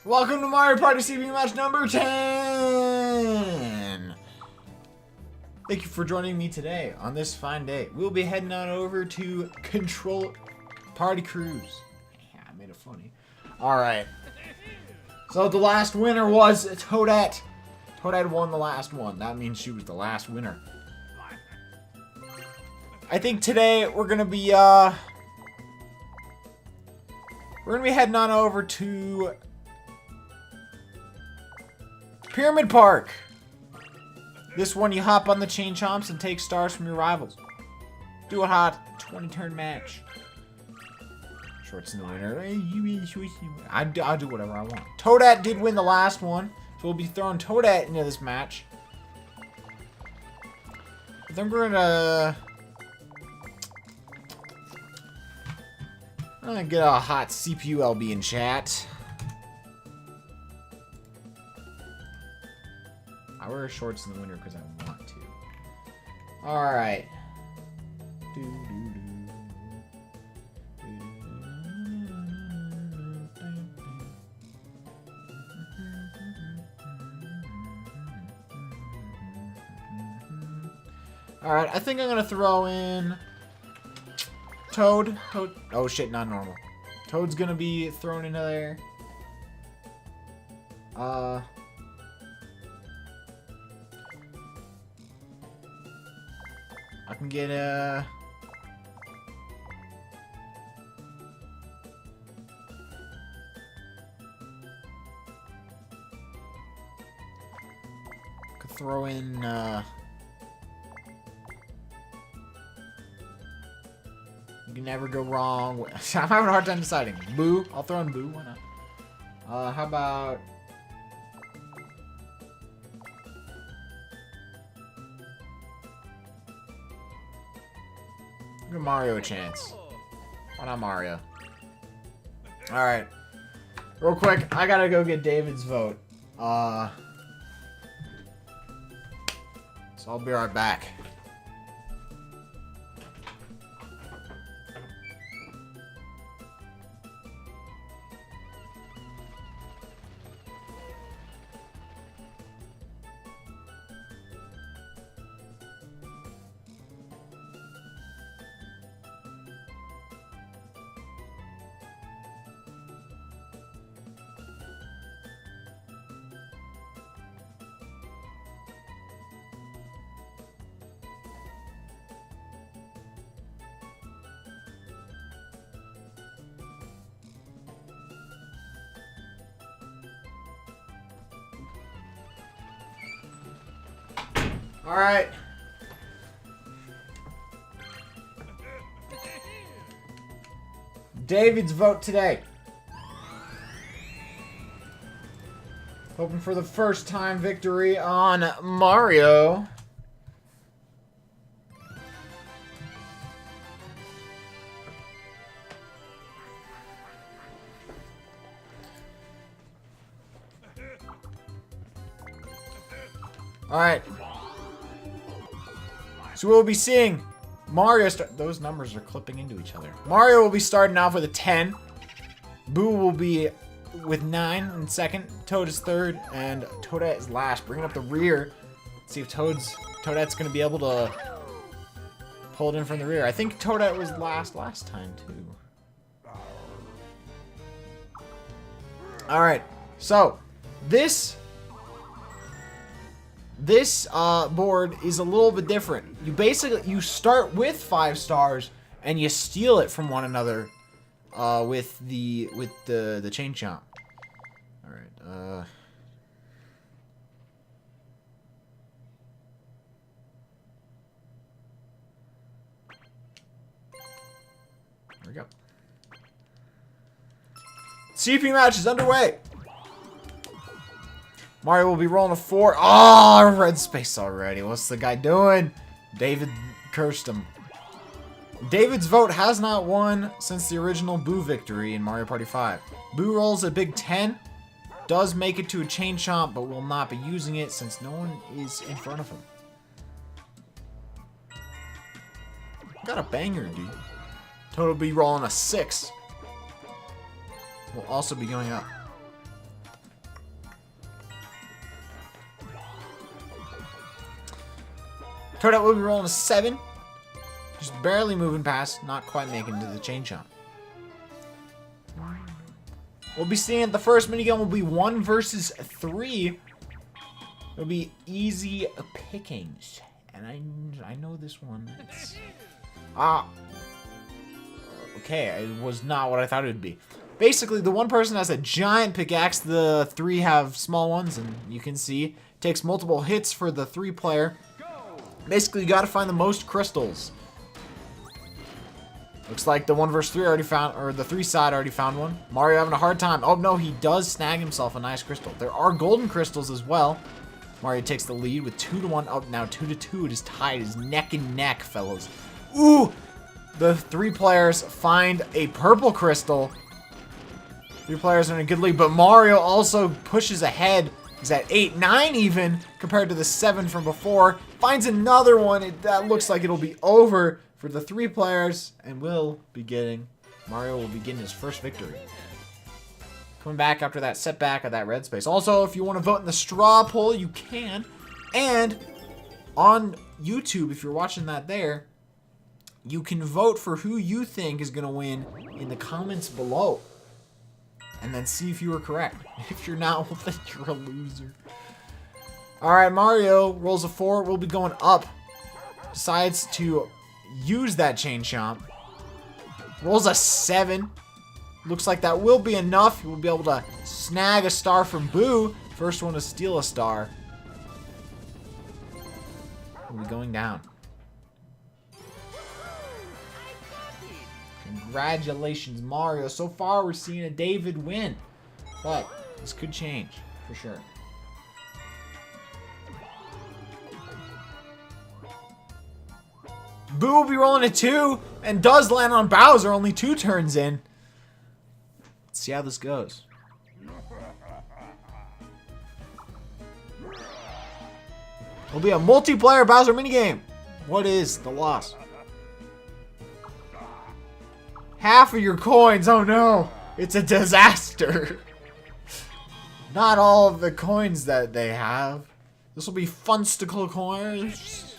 Welcome to Mario Party CP match number 10! Thank you for joining me today on this fine day. We'll be heading on over to Control Party Cruise. Yeah, I made it funny. Alright. So the last winner was Toadette. Toadette won the last one. That means she was the last winner. I think today we're gonna be heading on over to Pyramid Park. This one you hop on the chain chomps and take stars from your rivals. Do a hot 20-turn match. Shorts in the winner. I'll do whatever I want. Toadette did win the last one, so we'll be throwing Toadette into this match. I think we're gonna get a hot CPU LB in chat. I wear shorts in the winter because I want to. Alright. Alright, I think I'm gonna throw in Toad. Oh shit, not normal. Toad's gonna be thrown into there. I can get a... Could throw in, You can never go wrong with... I'm having a hard time deciding. Boo. I'll throw in Boo. Why not? How about... Give Mario a chance. Why not Mario? Alright. Real quick, I gotta go get David's vote. So I'll be right back. Alright. David's vote today. Hoping for the first time victory on Mario. Alright. So we'll be seeing Mario those numbers are clipping into each other. Mario will be starting off with a 10. Boo will be with 9 in second. Toad is third. And Toadette is last. Bringing up the rear. Let's see if Toadette's going to be able to pull it in from the rear. I think Toadette was last time, too. Alright. So, this board is a little bit different. You start with 5 stars and you steal it from one another with the chain chomp. All right. There we go. CP match is underway. Mario will be rolling a 4. Oh, red space already. What's the guy doing? David cursed him. David's vote has not won since the original Boo victory in Mario Party 5. Boo rolls a big 10. Does make it to a chain chomp, but will not be using it since no one is in front of him. Got a banger, dude. Toad will be rolling a 6. Will also be going up. Toadette will be rolling a 7. Just barely moving past, not quite making it to the chain chomp. We'll be seeing the first minigame will be 1 versus 3. It'll be easy pickings. And I know this one. Okay, it was not what I thought it would be. Basically, the one person has a giant pickaxe, the 3 have small ones, and you can see, takes multiple hits for the 3 player. Basically, you gotta find the most crystals. Looks like the 1 versus 3 already found, or the 3 side already found one. Mario having a hard time. Oh no, he does snag himself a nice crystal. There are golden crystals as well. Mario takes the lead with 2-1. Up now 2-2. It is tied. It is neck and neck, fellas. Ooh! The 3 players find a purple crystal. 3 players are in a good lead, but Mario also pushes ahead. He's at 8, 9 even, compared to the 7 from before. Finds another one. That looks like it'll be over for the 3 players, and Mario will be getting his first victory. Coming back after that setback of that red space. Also, if you want to vote in the straw poll, you can. And on YouTube, if you're watching that there, you can vote for who you think is going to win in the comments below. And then see if you were correct. If you're not, well, then you're a loser. Alright, Mario rolls a 4. We'll be going up. Decides to use that chain chomp. Rolls a 7. Looks like that will be enough. We'll be able to snag a star from Boo. First one to steal a star. We'll be going down. Congratulations, Mario. So far, we're seeing a David win. But this could change, for sure. Boo will be rolling a 2 and does land on Bowser only 2 turns in. Let's see how this goes. It'll be a multiplayer Bowser minigame. What is the loss? Half of your coins. Oh no. It's a disaster. Not all of the coins that they have. This will be Funsticle coins.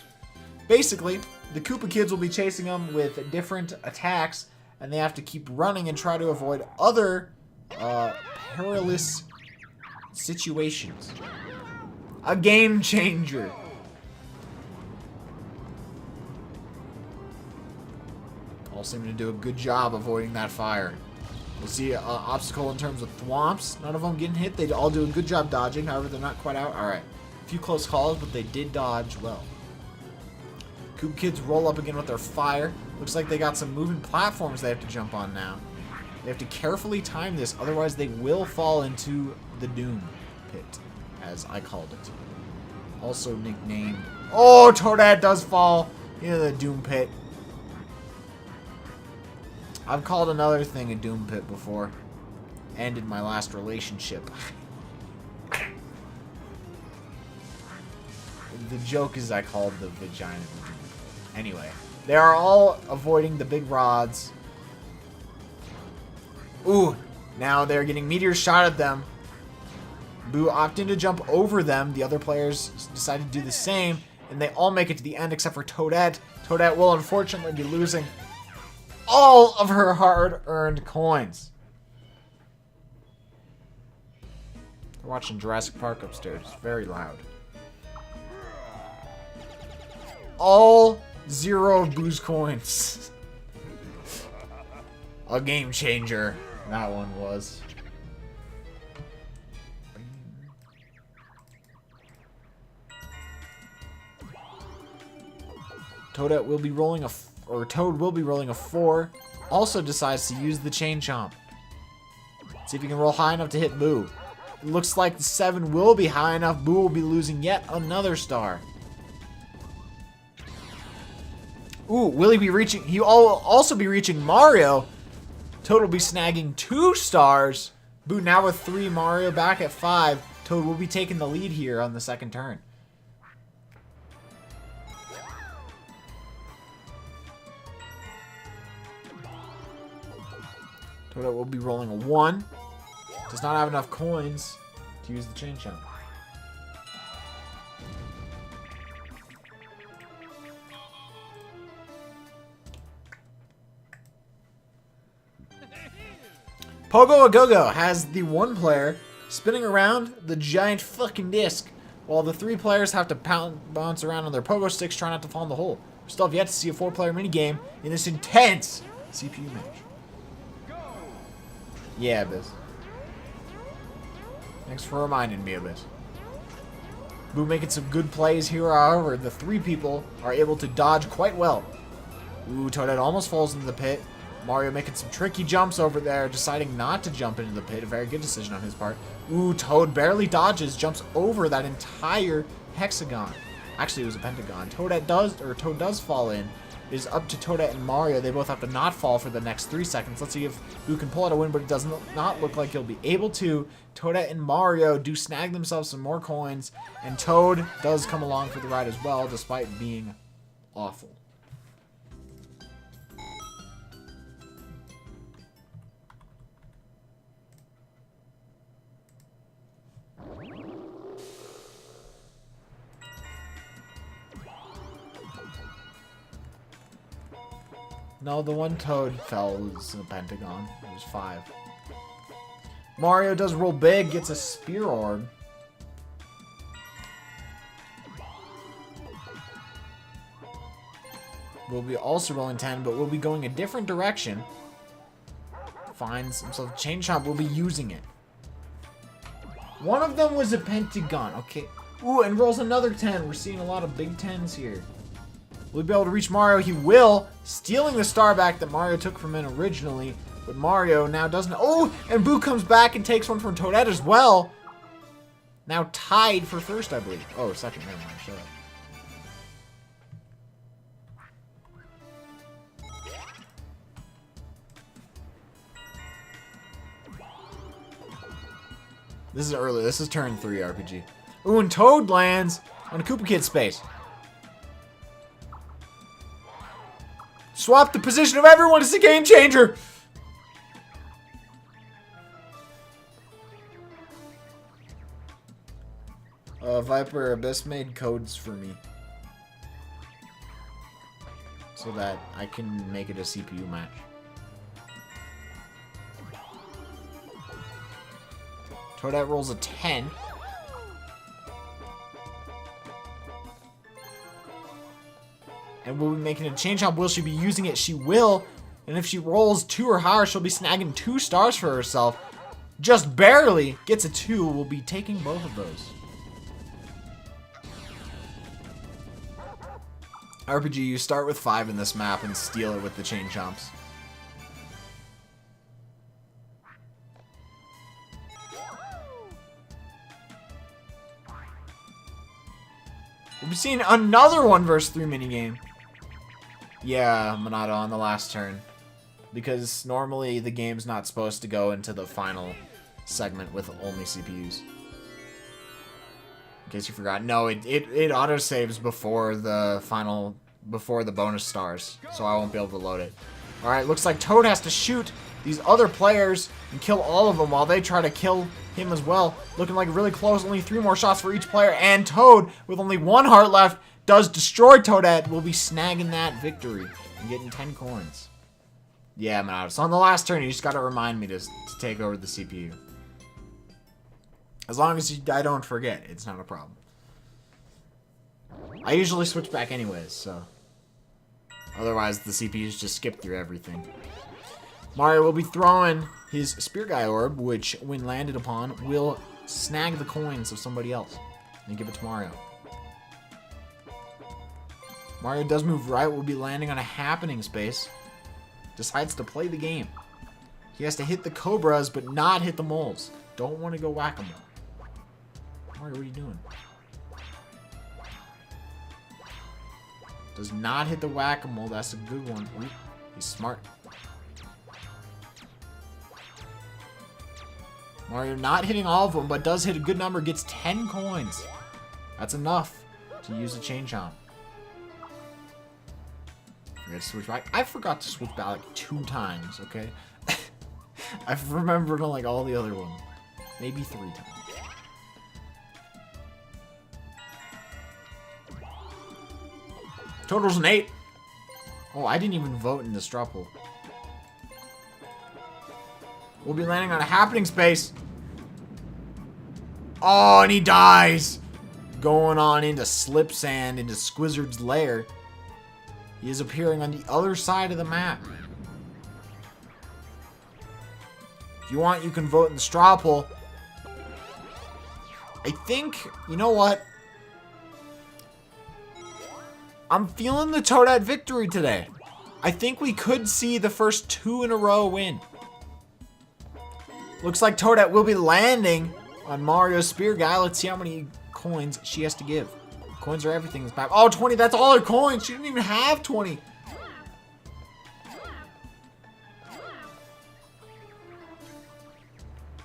Basically, the Koopa Kids will be chasing them with different attacks, and they have to keep running and try to avoid other perilous situations. A game changer. All seem to do a good job avoiding that fire. We'll see an obstacle in terms of thwomps. None of them getting hit. They all do a good job dodging. However, they're not quite out. Alright. A few close calls, but they did dodge well. Koopa Kids roll up again with their fire. Looks like they got some moving platforms they have to jump on now. They have to carefully time this, otherwise they will fall into the Doom Pit, as I called it. Also nicknamed... Oh, Toadette does fall into the Doom Pit. I've called another thing a Doom Pit before. Ended my last relationship. The joke is I called the vagina the Doom Pit. Anyway, they are all avoiding the big rods. Ooh, now they're getting meteors shot at them. Boo opting to jump over them. The other players decide to do the same, and they all make it to the end except for Toadette. Toadette will unfortunately be losing all of her hard-earned coins. They're watching Jurassic Park upstairs. It's very loud. All 0 of Boo's coins. A game changer. That one was. Toadette will be rolling Toad will be rolling a 4. Also decides to use the chain chomp. See if he can roll high enough to hit Boo. It looks like the 7 will be high enough. Boo will be losing yet another star. Ooh, will he be reaching? He will also be reaching Mario. Toad will be snagging 2 stars. Boo now with 3. Mario back at 5. Toad will be taking the lead here on the second turn. Toadette will be rolling a 1. Does not have enough coins to use the chain chomp. Pogo A Go-Go has the one player spinning around the giant fucking disc, while the 3 players have to bounce around on their pogo sticks trying not to fall in the hole. We still have yet to see a 4-player minigame in this intense CPU match. Yeah, Biz. Thanks for reminding me of it. Boo making some good plays here, however, the 3 people are able to dodge quite well. Ooh, Toadette almost falls into the pit. Mario making some tricky jumps over there, deciding not to jump into the pit. A very good decision on his part. Ooh, Toad barely dodges, jumps over that entire hexagon. Actually, it was a pentagon. Toad does fall in. It is up to Toadette and Mario. They both have to not fall for the next 3 seconds. Let's see if Boo can pull out a win, but it does not look like he'll be able to. Toadette and Mario do snag themselves some more coins, and Toad does come along for the ride as well, despite being awful. No, the one Toad fell was a pentagon. It was 5. Mario does roll big, gets a spear orb. We'll be also rolling 10, but we'll be going a different direction. Finds himself a chain chomp, we'll be using it. One of them was a pentagon, okay. Ooh, and rolls another 10. We're seeing a lot of big 10s here. Will he be able to reach Mario? He will, stealing the star back that Mario took from him originally. But Mario now doesn't. Oh, and Boo comes back and takes one from Toadette as well. Now tied for first, I believe. Oh, second. Never mind. Shut up. This is early. This is turn 3 RPG. Ooh, and Toad lands on a Koopa Kid space. Swap the position of everyone. It's a game changer. Viper Abyss made codes for me so that I can make it a CPU match. Toadette rolls a 10. And we'll be making a chain chomp. Will she be using it? She will. And if she rolls 2 or higher, she'll be snagging 2 stars for herself. Just barely gets a 2. We'll be taking both of those. RPG, you start with 5 in this map and steal it with the chain chomps. We'll be seeing another 1 vs 3 minigame. Yeah, Monado on the last turn. Because normally the game's not supposed to go into the final segment with only CPUs. In case you forgot. No, it autosaves before the bonus stars. So I won't be able to load it. Alright, looks like Toad has to shoot these other players and kill all of them while they try to kill him as well. Looking like really close. Only 3 more shots for each player. And Toad, with only 1 heart left, does destroy Toadette. Will be snagging that victory and getting 10 coins. Yeah, man. So on the last turn, you just gotta remind me to take over the CPU. As long as I don't forget, it's not a problem. I usually switch back anyways, so. Otherwise, the CPUs just skip through everything. Mario will be throwing his Spear Guy Orb, which, when landed upon, will snag the coins of somebody else and give it to Mario. Mario does move right, will be landing on a happening space. Decides to play the game. He has to hit the Cobras, but not hit the moles. Don't want to go whack-a-mole. Mario, what are you doing? Does not hit the whack-a-mole. That's a good one. Ooh, he's smart. Mario not hitting all of them, but does hit a good number. Gets 10 coins. That's enough to use a chain chomp. Forget to switch back. I forgot to switch back like 2 times, okay? I've remembered like all the other ones. Maybe 3 times. Total's an 8. Oh, I didn't even vote in this drop hole. will be landing on a happening space. Oh, and he dies. Going on into Slip Sand, into Squizzard's lair. He is appearing on the other side of the map. If you want, you can vote in the straw poll. I think, you know what? I'm feeling the Toadette victory today. I think we could see the first 2 in a row win. Looks like Toadette will be landing on Mario's Spear Guy. Let's see how many coins she has to give. Coins are everything in this map. Oh, 20, that's all her coins. She didn't even have 20.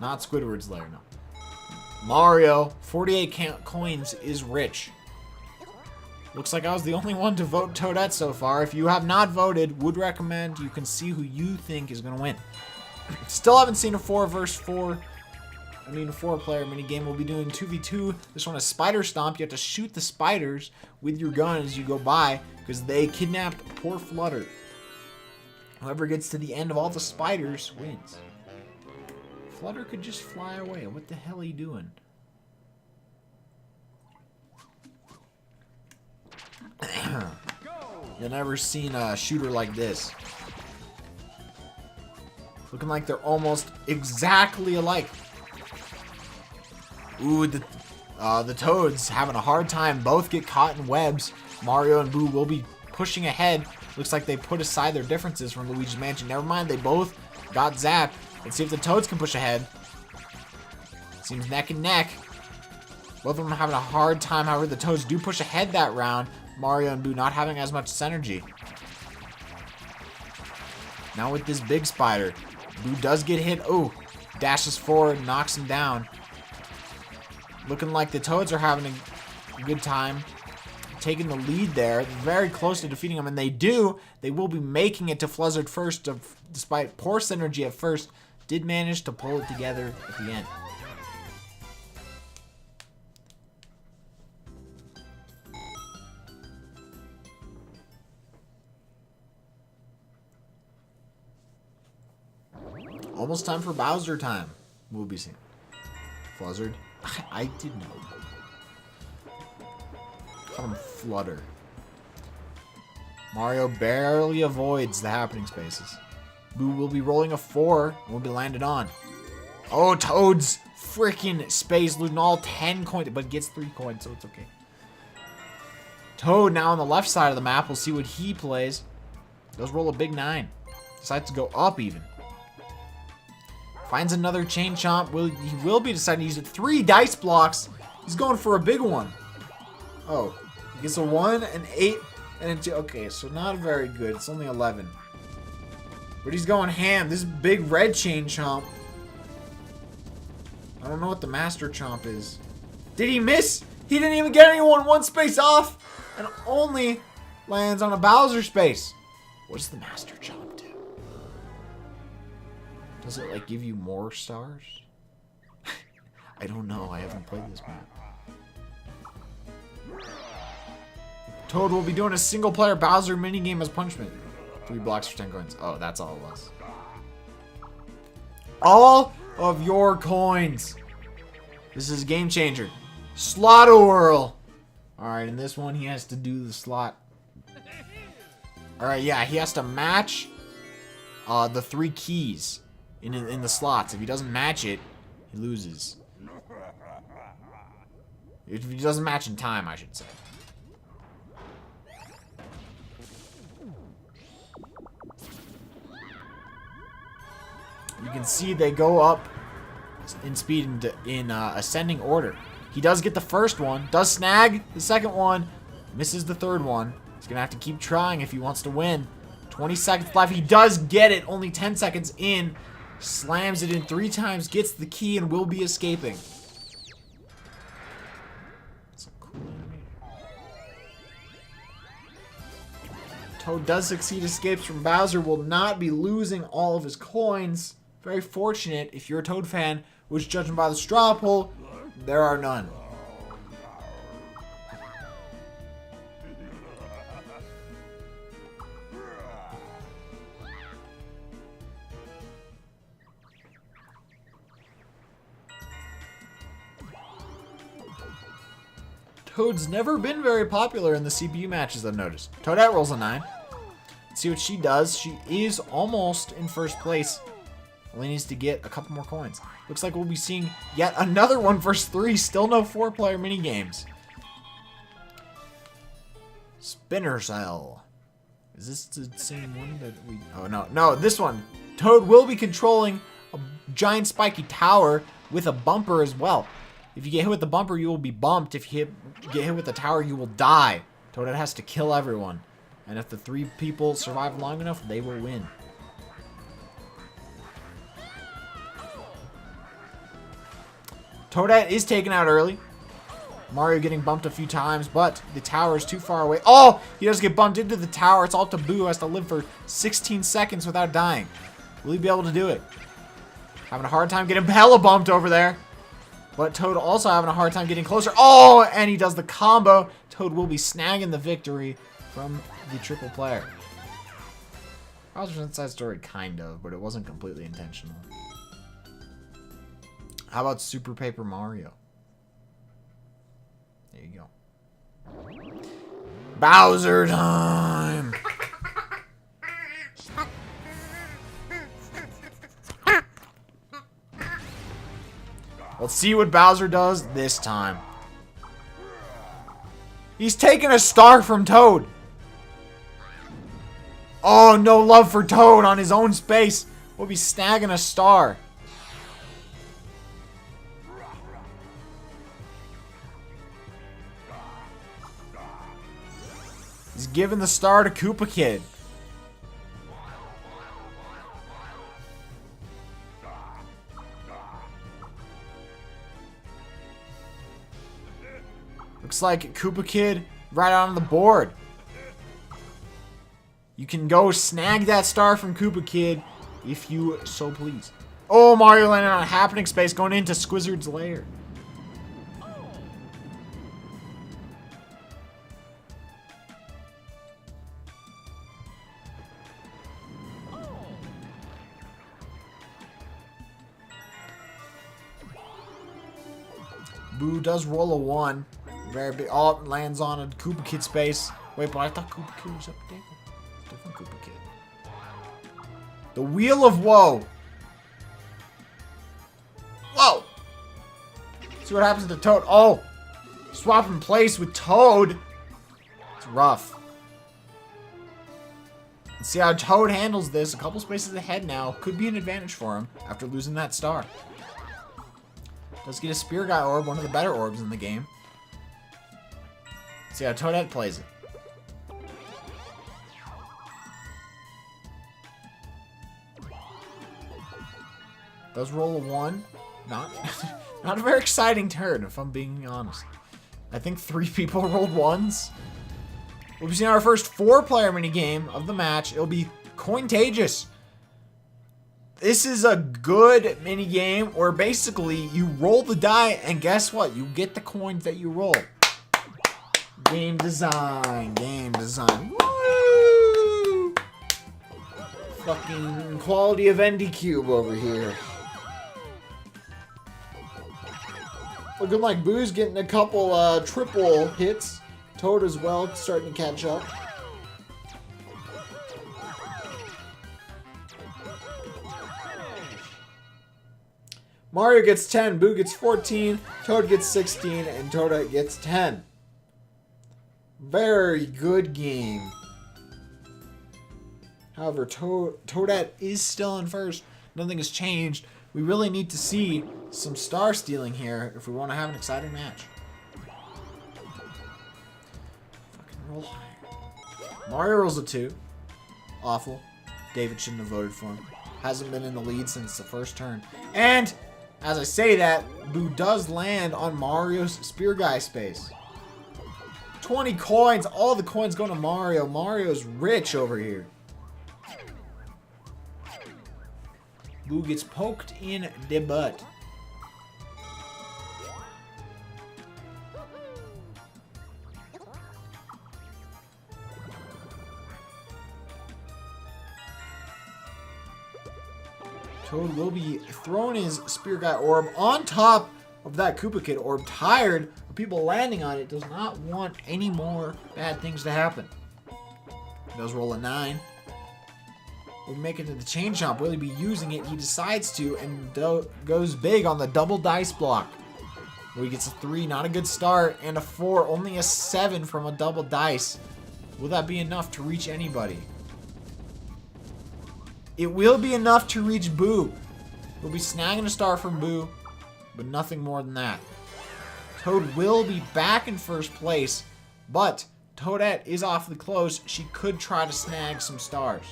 Not Squidward's lair, no. Mario, 48 coins is rich. Looks like I was the only one to vote Toadette so far. If you have not voted, would recommend you can see who you think is going to win. Still haven't seen a 4 versus 4. I mean, a 4-player minigame. We'll be doing 2v2. This one is Spider Stomp. You have to shoot the spiders with your gun as you go by because they kidnapped poor Flutter. Whoever gets to the end of all the spiders wins. Flutter could just fly away. What the hell are you doing? You've never seen a shooter like this. Looking like they're almost exactly alike. Ooh, the Toads having a hard time. Both get caught in webs. Mario and Boo will be pushing ahead. Looks like they put aside their differences from Luigi's Mansion. Never mind, they both got zapped. Let's see if the Toads can push ahead. Seems neck and neck. Both of them having a hard time. However, the Toads do push ahead that round. Mario and Boo not having as much synergy. Now with this big spider, Boo does get hit. Oh, dashes forward, knocks him down. Looking like the Toads are having a good time. Taking the lead there. Very close to defeating them. And they do. They will be making it to Fluzzard first. Despite poor synergy at first. Did manage to pull it together at the end. Almost time for Bowser time. We'll be seeing. Fluzzard. I did know. Call him Flutter. Mario barely avoids the happening spaces. Boo will be rolling a 4 and will be landed on. Oh, Toad's freaking space losing all 10 coins, but gets 3 coins, so it's okay. Toad now on the left side of the map. We'll see what he plays. Does roll a big 9. Decides to go up even. Finds another Chain Chomp. He will be deciding to use it. 3 dice blocks. He's going for a big one. Oh. He gets a 1, an 8, and a 2. Okay, so not very good. It's only 11. But he's going ham. This big red Chain Chomp. I don't know what the Master Chomp is. Did he miss? He didn't even get anyone 1 space off. And only lands on a Bowser space. What does the Master Chomp do? Does it, like, give you more stars? I don't know. I haven't played this map. Toad will be doing a single-player Bowser minigame as punishment. 3 blocks for 10 coins. Oh, that's all it was. All of your coins. This is a game changer. Slot Whirl. Alright, in this one, he has to do the slot. Alright, yeah, he has to match the 3 keys in the slots. If he doesn't match it, he loses. If he doesn't match in time, I should say. You can see they go up in speed in ascending order. He does get the first one, does snag the second one, misses the third one. He's gonna have to keep trying if he wants to win. 20 seconds left. He does get it, only 10 seconds in. Slams it in 3 times, gets the key, and will be escaping. That's a cool animation. Toad does succeed, escapes from Bowser, will not be losing all of his coins. Very fortunate if you're a Toad fan, which judging by the straw poll, there are none. Toad's never been very popular in the CPU matches, I've noticed. Toadette rolls a 9. Let's see what she does. She is almost in first place. Only needs to get a couple more coins. Looks like we'll be seeing yet another 1 vs 3. Still no 4-player minigames. Spinner Cell. Is this the same one that we... Oh, no. No, this one. Toad will be controlling a giant spiky tower with a bumper as well. If you get hit with the bumper, you will be bumped. If you get hit with the tower, you will die. Toadette has to kill everyone. And if the 3 people survive long enough, they will win. Toadette is taken out early. Mario getting bumped a few times, but the tower is too far away. Oh, he does get bumped into the tower. It's all to Boo, who has to live for 16 seconds without dying. Will he be able to do it? Having a hard time getting hella bumped over there. But Toad also having a hard time getting closer. Oh, and he does the combo. Toad will be snagging the victory from the triple player. Bowser's Inside Story, kind of, but it wasn't completely intentional. How about Super Paper Mario? There you go. Bowser time! Let's see what Bowser does this time. He's taking a star from Toad. Oh, no love for Toad on his own space. We'll be snagging a star. He's giving the star to Koopa Kid. Looks like Koopa Kid right on the board. You can go snag that star from Koopa Kid if you so please. Oh, Mario landed on a happening space going into Squizzard's lair. Boo does roll a 1. Very big. Oh, lands on a Koopa Kid space. Wait, but I thought Koopa Kid was up there. Different Koopa Kid. The Wheel of Woe. Whoa! See what happens to Toad. Oh! Swap in place with Toad. It's rough. Let's see how Toad handles this. A couple spaces ahead now. Could be an advantage for him after losing that star. Does get a Spear Guy Orb, one of the better orbs in the game. See how Toadette plays it. Does roll a 1. Not a very exciting turn, if I'm being honest. I think 3 people rolled 1s. We'll be seeing our first 4-player minigame of the match. It'll be Cointagious. This is a good minigame where basically you roll the die and guess what? You get the coins that you roll. Game design. Game design. Woo! Fucking quality of NDCube over here. Looking like Boo's getting a couple triple hits. Toad as well, starting to catch up. Mario gets 10, Boo gets 14, Toad gets 16, and Toadette gets 10. Very good game. However, Toadette is still in first. Nothing has changed. We really need to see some star stealing here if we want to have an exciting match. Fucking roll higher. Mario rolls a 2. Awful. David shouldn't have voted for him. Hasn't been in the lead since the first turn. And as I say that, Boo does land on Mario's Spear Guy space. 20 coins. All the coins going to Mario. Mario's rich over here. Boo gets poked in the butt. Toad will be throwing his Spear Guy Orb on top of that Koopa Kid orb, tired of people landing on it, does not want any more bad things to happen. Does roll a 9. We make it to the chain chomp. Will he be using it? He decides to and goes big on the double dice block. Where he gets a 3, not a good start, and a 4, only a 7 from a double dice. Will that be enough to reach anybody? It will be enough to reach Boo. We'll be snagging a star from Boo, but nothing more than that. Toad will be back in first place, but Toadette is awfully close. She could try to snag some stars.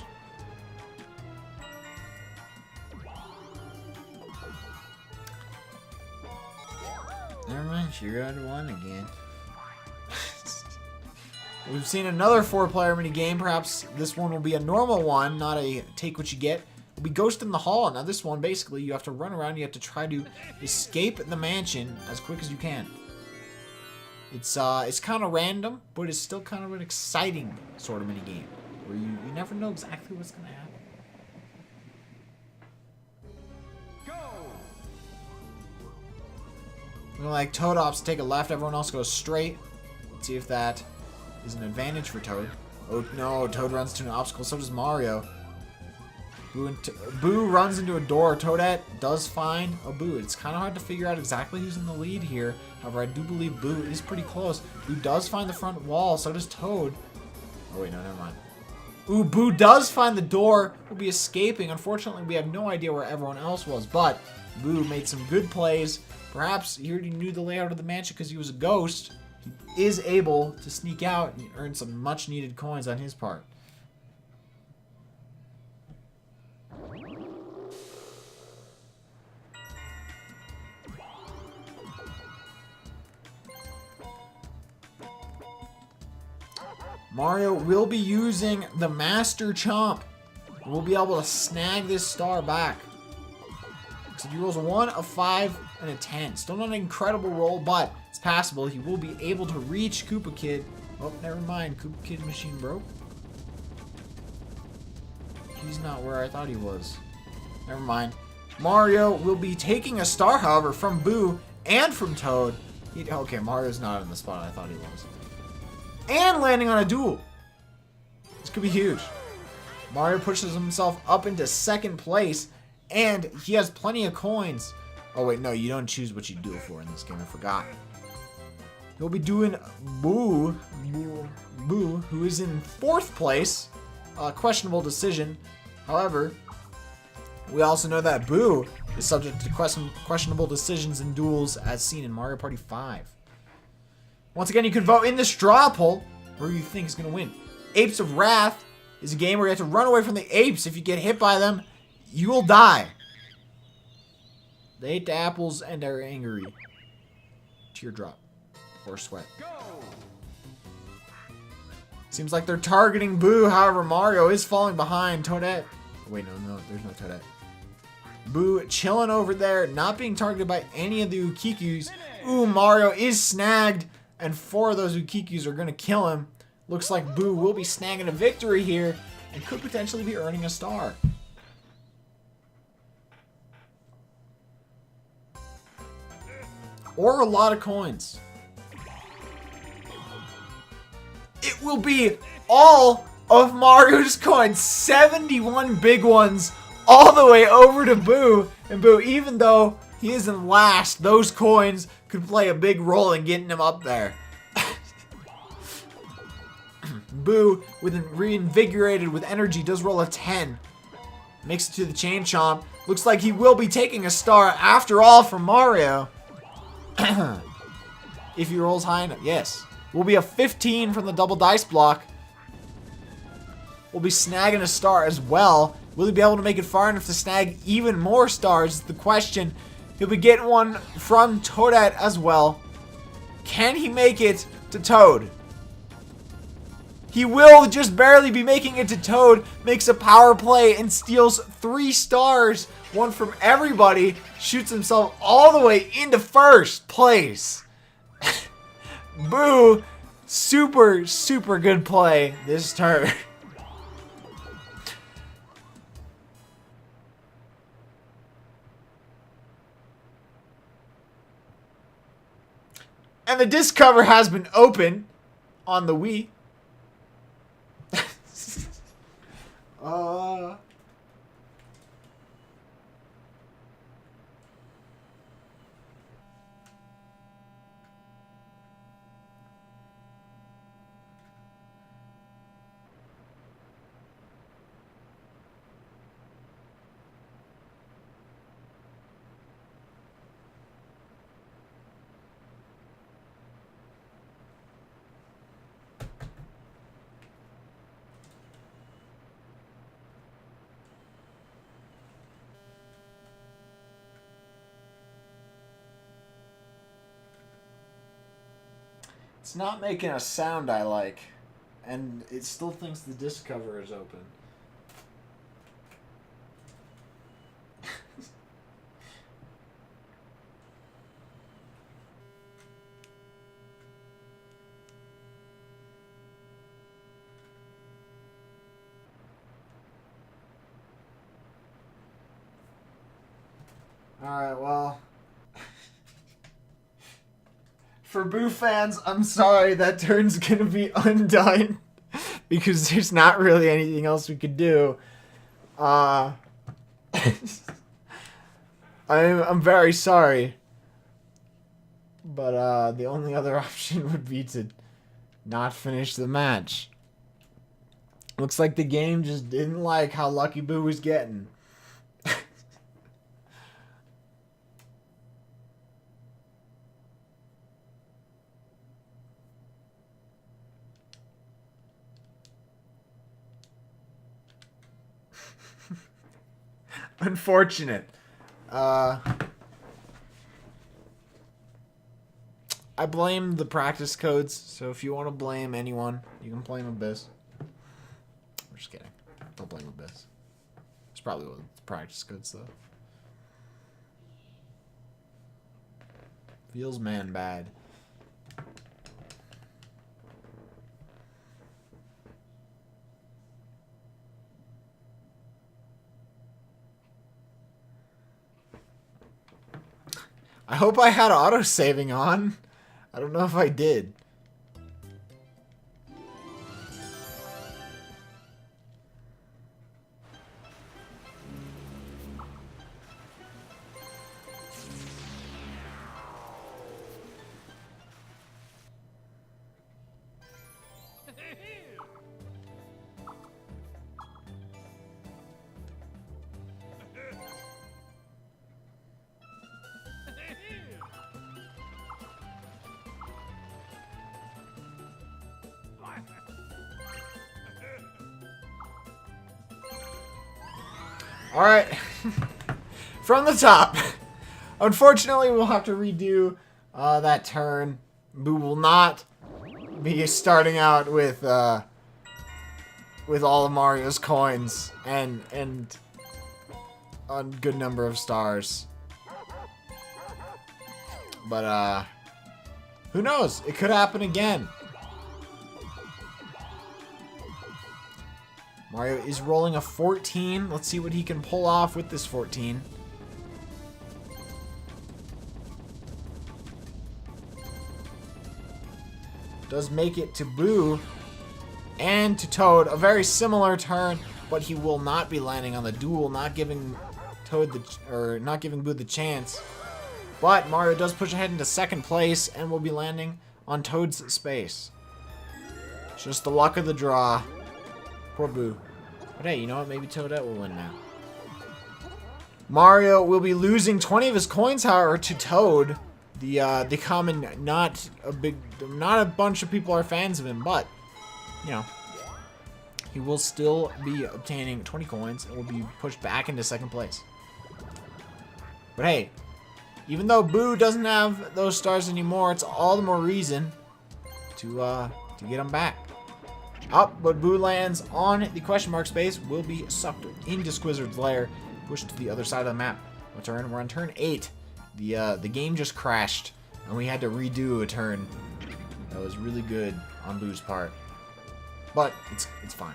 Never mind, she got 1 again. We've seen another 4-player minigame. Perhaps this one will be a normal one, not a take what you get. It'll be Ghost in the Hall. Now this one, basically, you have to run around. You have to try to escape the mansion as quick as you can. It's kind of random, but it's still kind of an exciting sort of minigame. Where you never know exactly what's going to happen. Like Toad Ops, take a left, everyone else goes straight. Let's see if that is an advantage for Toad. Oh no, Toad runs to an obstacle, so does Mario. Boo runs into a door. Toadette does find a Boo. It's kind of hard to figure out exactly who's in the lead here. However, I do believe Boo is pretty close. Boo does find the front wall, so does Toad. Oh wait, no, never mind. Ooh, Boo does find the door. Will be escaping. Unfortunately, we have no idea where everyone else was, but Boo made some good plays. Perhaps he already knew the layout of the mansion because he was a ghost. He is able to sneak out and earn some much needed coins on his part. Mario will be using the Master Chomp. We'll be able to snag this star back. So he rolls a 1, a 5, and a 10. Still not an incredible roll, but it's passable. He will be able to reach Koopa Kid. Oh, never mind. Koopa Kid machine broke. He's not where I thought he was. Never mind. Mario will be taking a star, however, from Boo and from Toad. Okay, Mario's not in the spot I thought he was. And landing on a duel. This could be huge. Mario pushes himself up into second place, and he has plenty of coins. Oh wait, no, you don't choose what you duel for in this game. I forgot. He'll be doing Boo, who is in fourth place. Questionable decision. However, we also know that Boo is subject to questionable decisions in duels as seen in Mario Party 5. Once again, you can vote in the straw poll who you think is going to win. Apes of Wrath is a game where you have to run away from the apes. If you get hit by them, you will die. They ate the apples and are angry. Teardrop. Or sweat. Seems like they're targeting Boo. However, Mario is falling behind. Toadette. Wait, no, there's no Toadette. Boo chilling over there, not being targeted by any of the Ukikus. Ooh, Mario is snagged. And 4 of those Ukikus are going to kill him. Looks like Boo will be snagging a victory here and could potentially be earning a star. Or a lot of coins. It will be all of Mario's coins. 71 big ones all the way over to Boo. And Boo, even though he is in last, those coins could play a big role in getting him up there. Boo, reinvigorated with energy, does roll a 10. Makes it to the Chain Chomp. Looks like he will be taking a star after all from Mario. If he rolls high enough. Yes. Will be a 15 from the double dice block. We'll be snagging a star as well. Will he be able to make it far enough to snag even more stars is the question. He'll be getting one from Toadette as well. Can he make it to Toad? He will just barely be making it to Toad. Makes a power play and steals 3 stars. One from everybody. Shoots himself all the way into first place. Boo. Super, super good play this turn. And the disc cover has been opened on the Wii. It's not making a sound I like, and it still thinks the disc cover is open. Alright, well... For Boo fans, I'm sorry, that turn's gonna be undone. Because there's not really anything else we could do. I'm very sorry. But the only other option would be to not finish the match. Looks like the game just didn't like how lucky Boo was getting. Unfortunate. I blame the practice codes, so if you want to blame anyone, you can blame Abyss. I'm just kidding. Don't blame Abyss. It's probably one of the practice codes, though. Feels man bad. I hope I had auto-saving on. I don't know if I did. Alright, from the top. Unfortunately, we'll have to redo that turn. Boo will not be starting out with all of Mario's coins and a good number of stars. But, who knows? It could happen again. Mario is rolling a 14. Let's see what he can pull off with this 14. Does make it to Boo and to Toad. A very similar turn, but he will not be landing on the duel, not giving not giving Boo the chance. But Mario does push ahead into second place and will be landing on Toad's space. Just the luck of the draw. Poor Boo. But hey, you know what? Maybe Toadette will win now. Mario will be losing 20 of his coins, however, to Toad. The common, not a bunch of people are fans of him, but, you know, he will still be obtaining 20 coins and will be pushed back into second place. But hey, even though Boo doesn't have those stars anymore, it's all the more reason to get him back. Up, but Boo lands on the question mark space, will be sucked into Squizzard's lair, pushed to the other side of the map. We're on turn 8. The game just crashed, and we had to redo a turn. That was really good on Boo's part, but it's fine.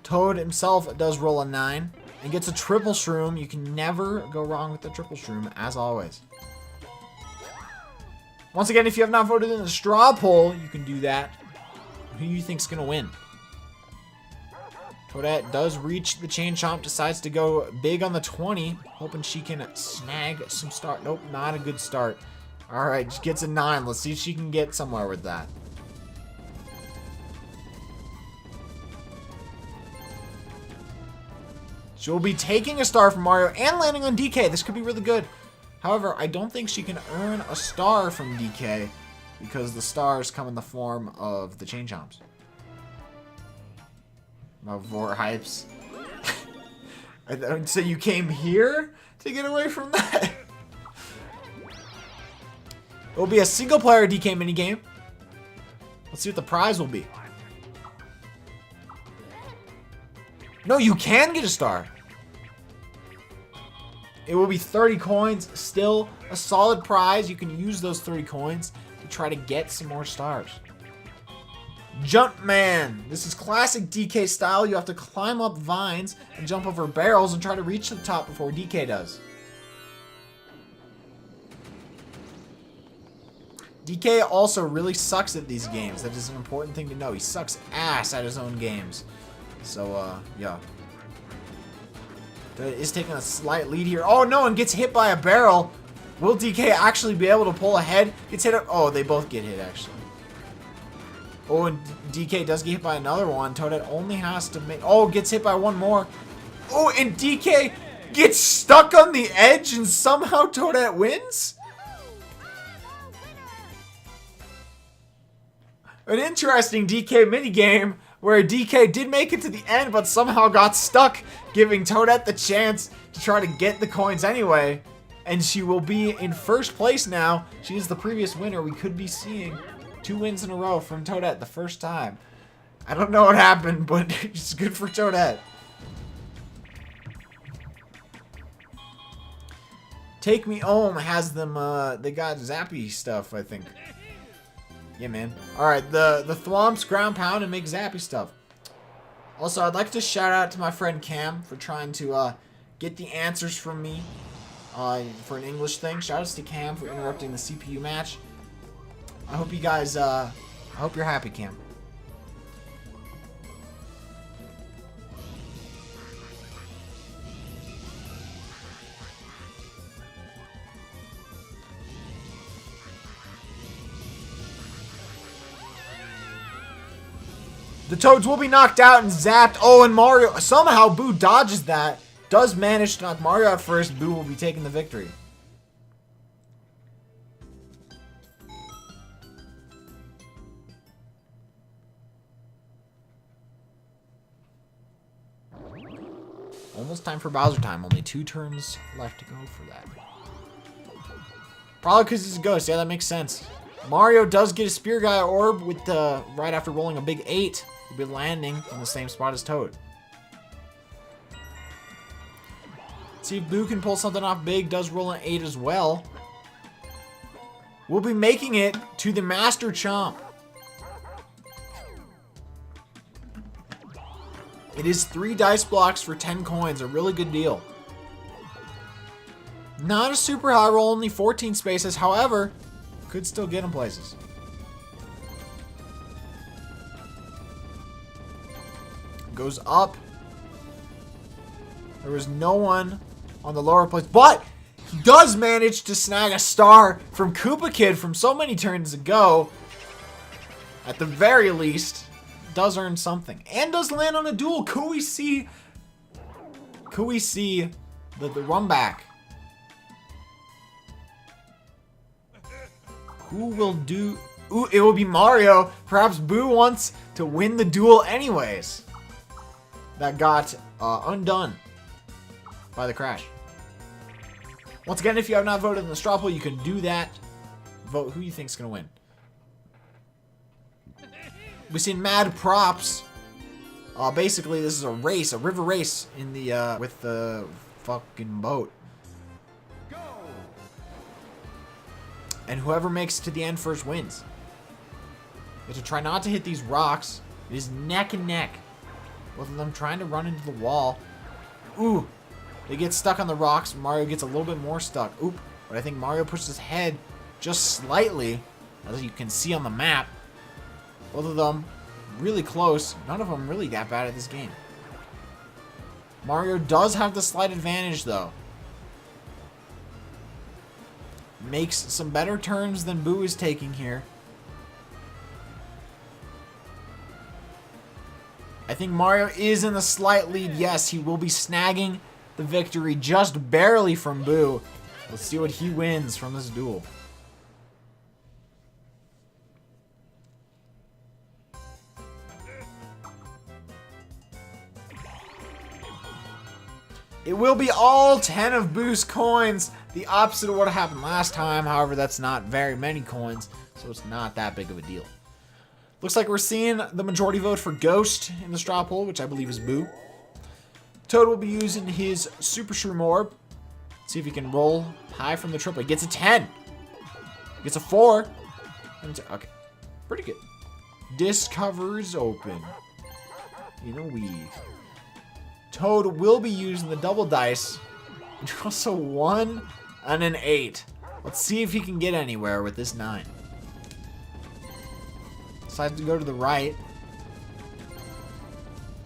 Toad himself does roll a 9 and gets a triple shroom. You can never go wrong with the triple shroom, as always. Once again, if you have not voted in the straw poll, you can do that. Who do you think's gonna win? Toadette does reach the Chain Chomp, decides to go big on the 20, hoping she can snag some start. Nope, not a good start. Alright, she gets a 9. Let's see if she can get somewhere with that. She'll be taking a star from Mario and landing on DK. This could be really good. However, I don't think she can earn a star from DK because the stars come in the form of the Chain Chomps. Vor hypes. So you came here to get away from that? It will be a single player DK minigame. Let's see what the prize will be. No, you can get a star. It will be 30 coins. Still a solid prize. You can use those 30 coins to try to get some more stars. Jumpman. This is classic DK style. You have to climb up vines and jump over barrels and try to reach the top before DK does. DK also really sucks at these games. That is an important thing to know. He sucks ass at his own games. So, yeah. Is taking a slight lead here. Oh, no, and gets hit by a barrel. Will DK actually be able to pull ahead? Gets hit. Oh, they both get hit, actually. Oh, and DK does get hit by another one. Toadette only has to make... Oh, gets hit by one more. Oh, and DK gets stuck on the edge and somehow Toadette wins? An interesting DK minigame where DK did make it to the end but somehow got stuck, giving Toadette the chance to try to get the coins anyway. And she will be in first place now. She is the previous winner. We could be seeing 2 wins in a row from Toadette the first time. I don't know what happened, but it's good for Toadette. Take Me Home has them, they got Zappy stuff, I think. Yeah, man. Alright, the Thwomps ground pound and make Zappy stuff. Also, I'd like to shout out to my friend Cam for trying to get the answers from me for an English thing. Shoutouts to Cam for interrupting the CPU match. I hope you guys, I hope you're happy, Cam. The Toads will be knocked out and zapped. Oh, and Mario, somehow Boo dodges that. Does manage to knock Mario out first. Boo will be taking the victory. Almost time for Bowser time. Only 2 turns left to go for that. Probably because he's a ghost. Yeah, that makes sense. Mario does get a Spear Guy orb with right after rolling a big 8. He'll be landing in the same spot as Toad. See if Boo can pull something off big. Does roll an 8 as well. We'll be making it to the Master Chomp. It is 3 dice blocks for 10 coins. A really good deal. Not a super high roll, only 14 spaces. However, could still get him places. Goes up. There was no one on the lower place, but he does manage to snag a star from Koopa Kid from so many turns ago. At the very least, does earn something. And does land on a duel. Could we see the run back? Who will do... Ooh, it will be Mario. Perhaps Boo wants to win the duel anyways. That got undone by the crash. Once again, if you have not voted in the straw poll, you can do that. Vote who you think is going to win. We've seen mad props. Basically, this is a race, a river race in the with the fucking boat. And whoever makes it to the end first wins. You have to try not to hit these rocks. It is neck and neck. Both of them trying to run into the wall. Ooh. They get stuck on the rocks. Mario gets a little bit more stuck. Oop. But I think Mario pushes his head just slightly, as you can see on the map. Both of them really close. None of them really that bad at this game. Mario does have the slight advantage, though. Makes some better turns than Boo is taking here. I think Mario is in the slight lead. Yes, he will be snagging the victory just barely from Boo. Let's see what he wins from this duel. It will be all 10 of Boo's coins, the opposite of what happened last time. However, that's not very many coins, so it's not that big of a deal. Looks like we're seeing the majority vote for Ghost in the straw poll, which I believe is Boo. Toad will be using his Super Shroom Orb. See if he can roll high from the triple. He gets a 10. Gets a 4. Okay, pretty good. Discovers open. In a weave. Toad will be using the double dice. Also 1 and an 8. Let's see if he can get anywhere with this 9. Decides to go to the right.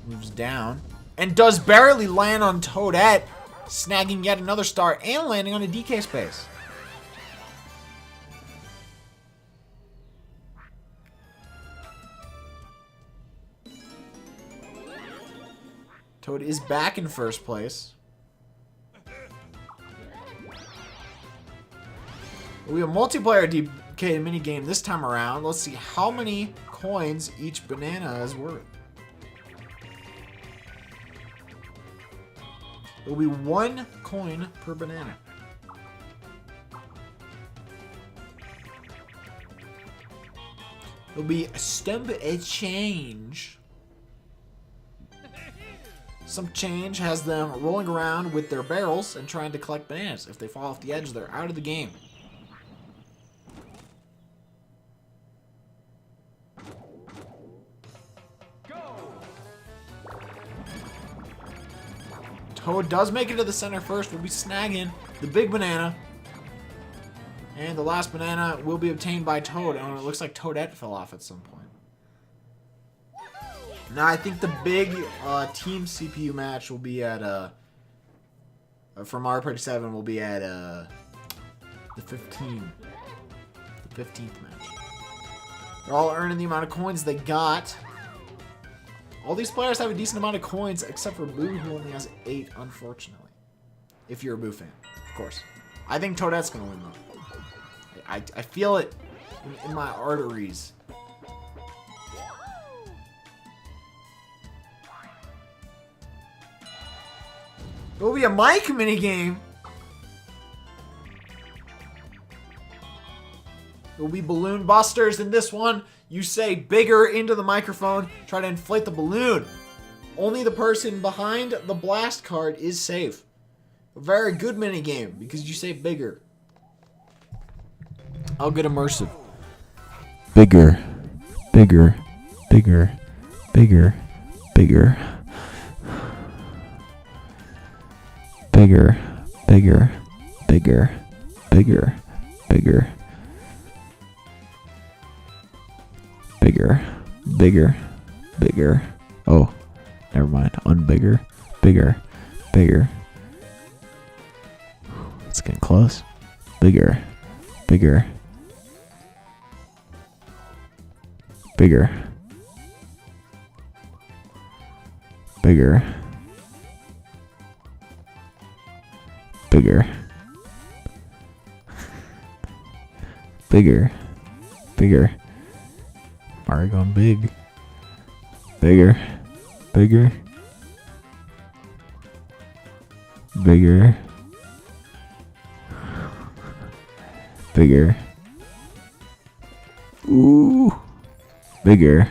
Moves down. And does barely land on Toadette. Snagging yet another star and landing on a DK space. Toad is back in first place. We have a multiplayer DK minigame this time around. Let's see how many coins each banana is worth. It will be 1 coin per banana. It will be a stump a change. Some change has them rolling around with their barrels and trying to collect bananas. If they fall off the edge, they're out of the game. Toad does make it to the center first. We'll be snagging the big banana. And the last banana will be obtained by Toad. And it looks like Toadette fell off at some point. Now I think the big team CPU match will be at for Mario Party 7 will be at the 15th match. They're all earning the amount of coins they got. All these players have a decent amount of coins, except for Boo, who only has 8, unfortunately. If you're a Boo fan, of course. I think Toadette's gonna win though. I feel it in my arteries. It will be a mic minigame. It will be Balloon Busters. In this one, you say bigger into the microphone. Try to inflate the balloon. Only the person behind the blast card is safe. A very good minigame because you say bigger. I'll get immersive. Bigger. Bigger. Bigger. Bigger. Bigger. Bigger, bigger, bigger, bigger, bigger, bigger, bigger, bigger. Oh, never mind. Unbigger, bigger, bigger. It's getting close. Bigger, bigger, bigger, bigger. Bigger. Bigger. Bigger. Mario going big. Bigger. Bigger. Bigger. Bigger. Ooh. Bigger.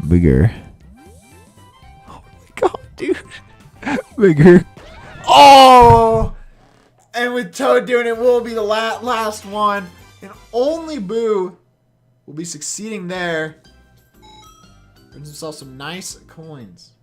Bigger. Oh my god, dude. Bigger. Oh! And with Toad doing it, will be the last one. And only Boo will be succeeding there. Brings himself some nice coins.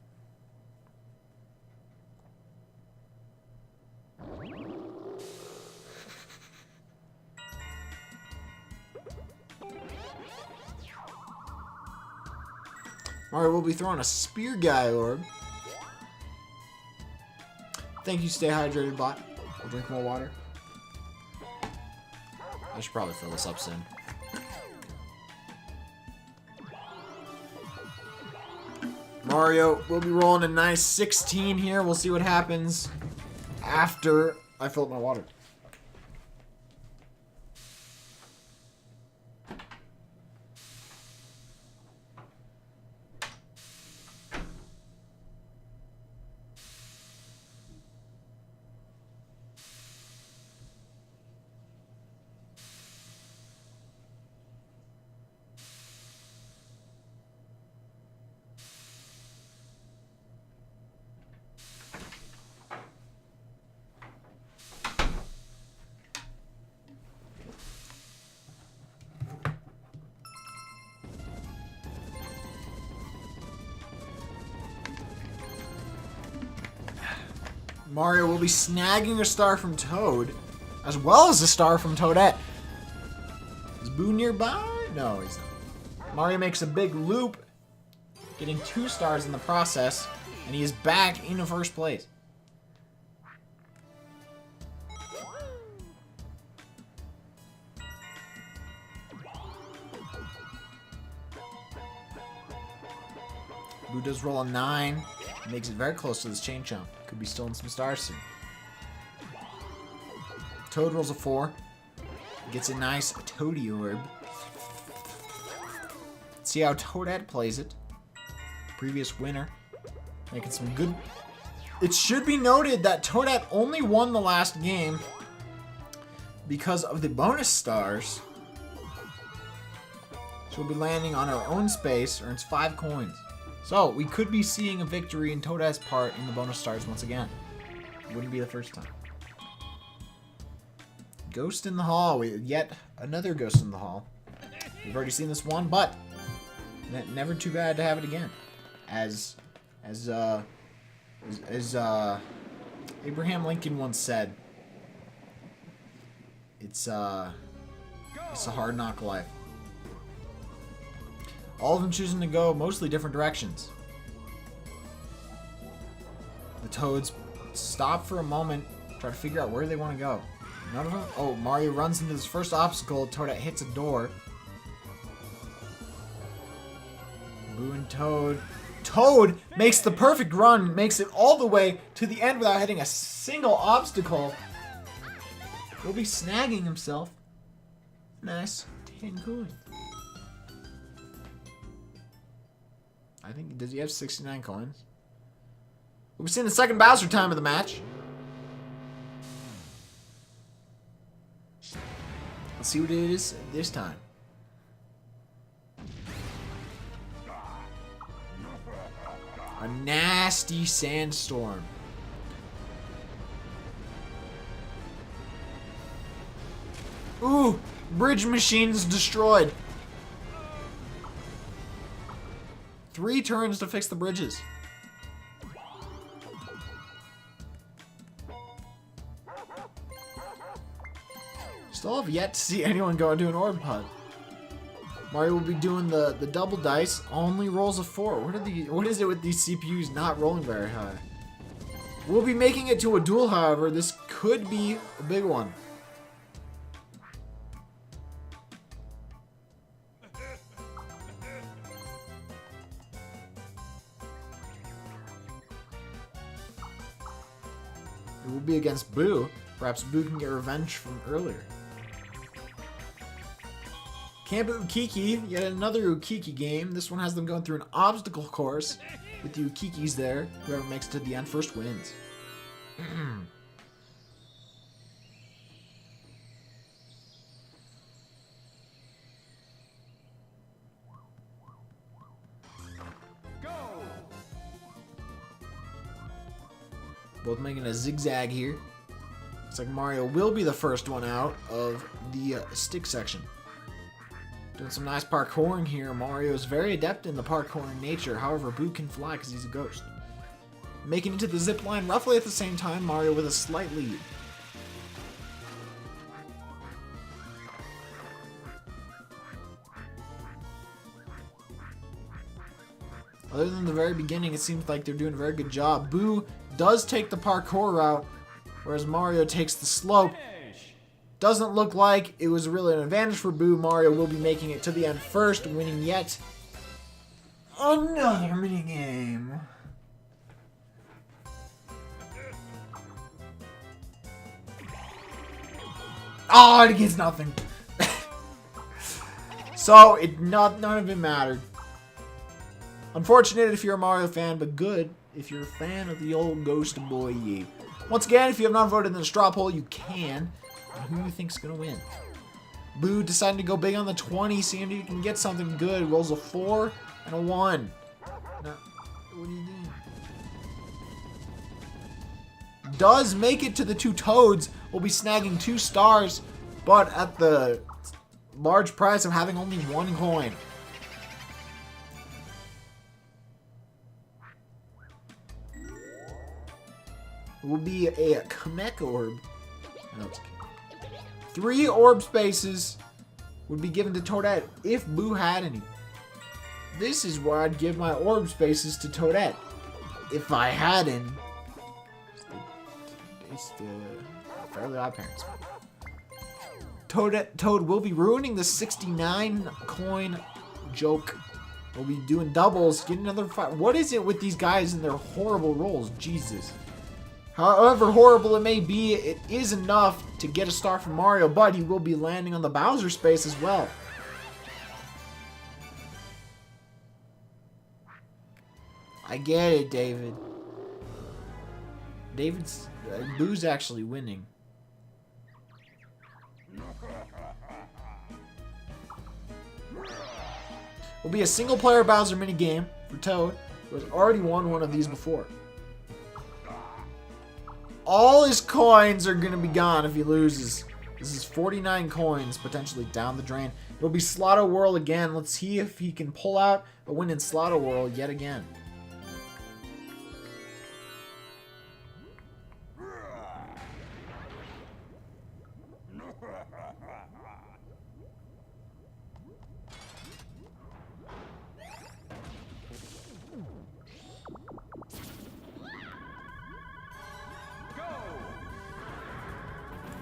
Mario will be throwing a Spear Guy Orb. Thank you, stay hydrated, bot. I'll drink more water. I should probably fill this up soon. Mario will be rolling a nice 16 here. We'll see what happens after I fill up my water. Mario will be snagging a star from Toad, as well as a star from Toadette. Is Boo nearby? No, he's not. Mario makes a big loop, getting 2 stars in the process, and he is back in first place. Boo does roll a 9. Makes it very close to this chain jump. Could be stealing some stars soon. Toad rolls a 4. Gets a nice Toady Orb. See how Toadette plays it. Previous winner. Making some good... It should be noted that Toadette only won the last game because of the bonus stars. She'll be landing on her own space. Earns 5 coins. So, we could be seeing a victory in Toadette's part in the bonus stars once again. Wouldn't be the first time. Ghost in the Hall. Yet another Ghost in the Hall. We've already seen this one, but never too bad to have it again. As Abraham Lincoln once said, it's a hard knock life. All of them choosing to go mostly different directions. The Toads stop for a moment, try to figure out where they want to go. None of them? Oh, Mario runs into this first obstacle. Toadette hits a door. Boo and Toad. Toad makes the perfect run, makes it all the way to the end without hitting a single obstacle. He'll be snagging himself. Nice 10 coins. I think, does he have 69 coins? We've seen the second Bowser time of the match. Let's see what it is this time. A nasty sandstorm. Ooh, bridge machine's destroyed. 3 turns to fix the bridges. Still have yet to see anyone go into an orb putt. Mario will be doing the double dice. Only rolls a 4. What is it with these CPUs not rolling very high? We'll be making it to a duel, however. This could be a big one. It will be against Boo. Perhaps Boo can get revenge from earlier. Camp Ukiki, yet another Ukiki game. This one has them going through an obstacle course with the Ukikis there. Whoever makes it to the end first wins. Both making a zigzag here. Looks like Mario will be the first one out of the stick section. Doing some nice parkouring here. Mario is very adept in the parkouring nature. However, Boo can fly because he's a ghost. Making it to the zip line roughly at the same time. Mario with a slight lead. Other than the very beginning, it seems like they're doing a very good job. Boo does take the parkour route, whereas Mario takes the slope. Doesn't look like it was really an advantage for Boo. Mario will be making it to the end first, winning yet another minigame. Oh, it gets nothing. So, none of it mattered. Unfortunate if you're a Mario fan, but good if you're a fan of the old Ghost Boy. Once again, if you have not voted in the straw poll, you can. And who do you think's gonna win? Boo deciding to go big on the 20, seeing if he can get something good. Rolls a 4 and a 1. Now, what are you doing? Does make it to the 2 Toads. Will be snagging 2 stars, but at the large price of having only 1 coin. It will be a Kamek Orb. No, it's 3 orb spaces would be given to Toadette if Boo had any. This is where I'd give my orb spaces to Toadette if I had any. It's the Fairly Odd Parents. Toad will be ruining the 69 coin joke. We'll be doing doubles, getting another 5. What is it with these guys and their horrible rolls? Jesus. However horrible it may be, it is enough to get a star from Mario, but he will be landing on the Bowser space as well. I get it, David. Boo's actually winning. Will be a single-player Bowser minigame for Toad, who has already won one of these before. All his coins are going to be gone if he loses. This is 49 coins potentially down the drain. It'll be Slaughter Whirl again. Let's see if he can pull out a win in Slaughter Whirl yet again.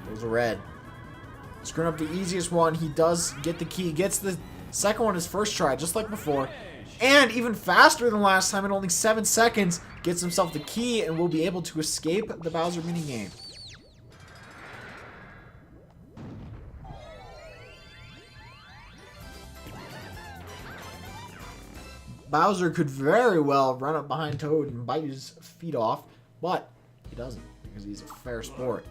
Those are red. Screwing up the easiest one. He does get the key. Gets the second one his first try, just like before. And even faster than last time, in only 7 seconds, gets himself the key and will be able to escape the Bowser minigame. Bowser could very well run up behind Toad and bite his feet off, but he doesn't because he's a fair sport.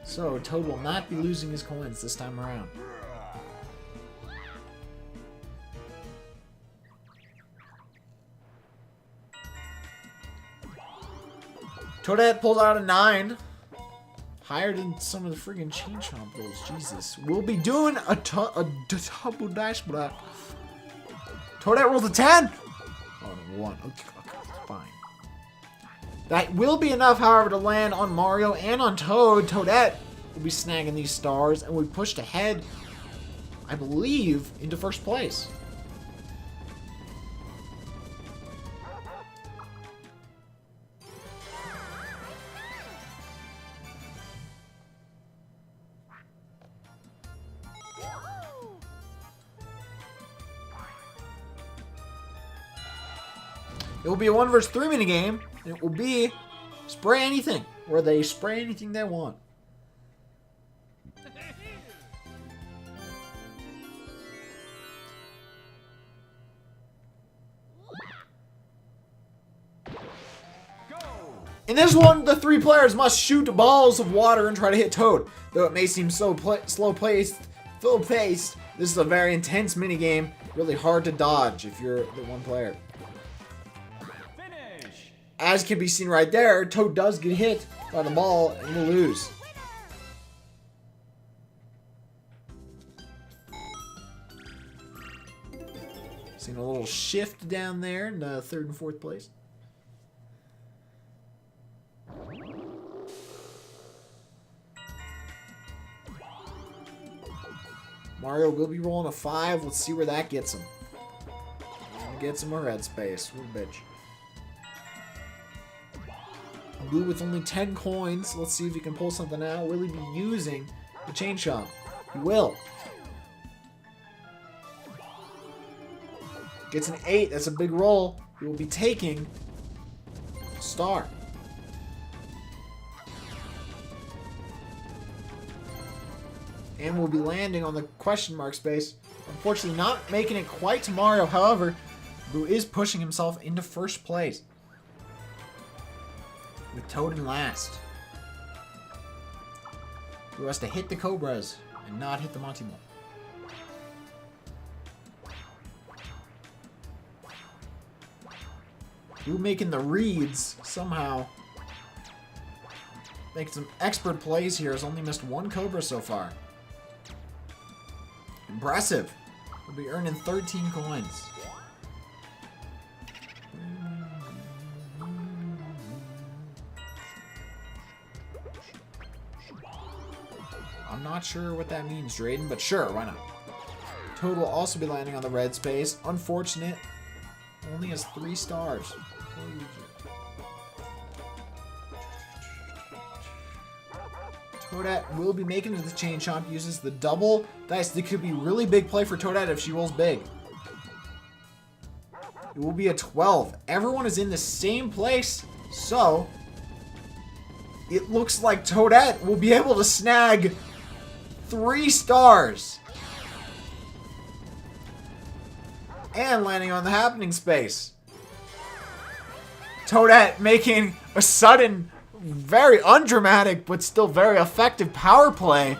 So, Toad will not be losing his coins this time around. Toadette pulls out a 9. Higher than some of the friggin' Chain Chomp rolls. Jesus. We'll be doing a double dash block. Toadette rolls a 10! Oh, no, 1. Okay, fine. That will be enough, however, to land on Mario and on Toad. Toadette will be snagging these stars, and we pushed ahead, I believe, into first place. It will be a 1 vs 3 minigame. It will be spray anything, where they spray anything they want. In this one, the 3 players must shoot balls of water and try to hit Toad. Though it may seem so slow-paced, this is a very intense minigame. Really hard to dodge if you're the 1 player. As can be seen right there, Toad does get hit by the ball and will lose. Seen a little shift down there in the 3rd and 4th place. Mario will be rolling a 5. Let's see where that gets him. Gets him a red space. What a bitch. Blue with only 10 coins. Let's see if he can pull something out. Will he be using the Chain Chomp? He will. Gets an 8. That's a big roll. He will be taking star. And we'll be landing on the question mark space. Unfortunately, not making it quite to Mario. However, Boo is pushing himself into first place. With Toad in last. Boo has to hit the Cobras and not hit the Monty Mole. Boo making the reads somehow. Making some expert plays here. Has only missed 1 Cobra so far. Impressive. We'll be earning 13 coins. I'm not sure what that means, Drayden, but sure, why not? Toad will also be landing on the red space. Unfortunate. Only has 3 stars. Toadette will be making it to the Chain Chomp. Uses the double dice. This could be really big play for Toadette if she rolls big. It will be a 12. Everyone is in the same place, so it looks like Toadette will be able to snag 3 stars. And landing on the happening space. Toadette making a sudden, very undramatic, but still very effective power play.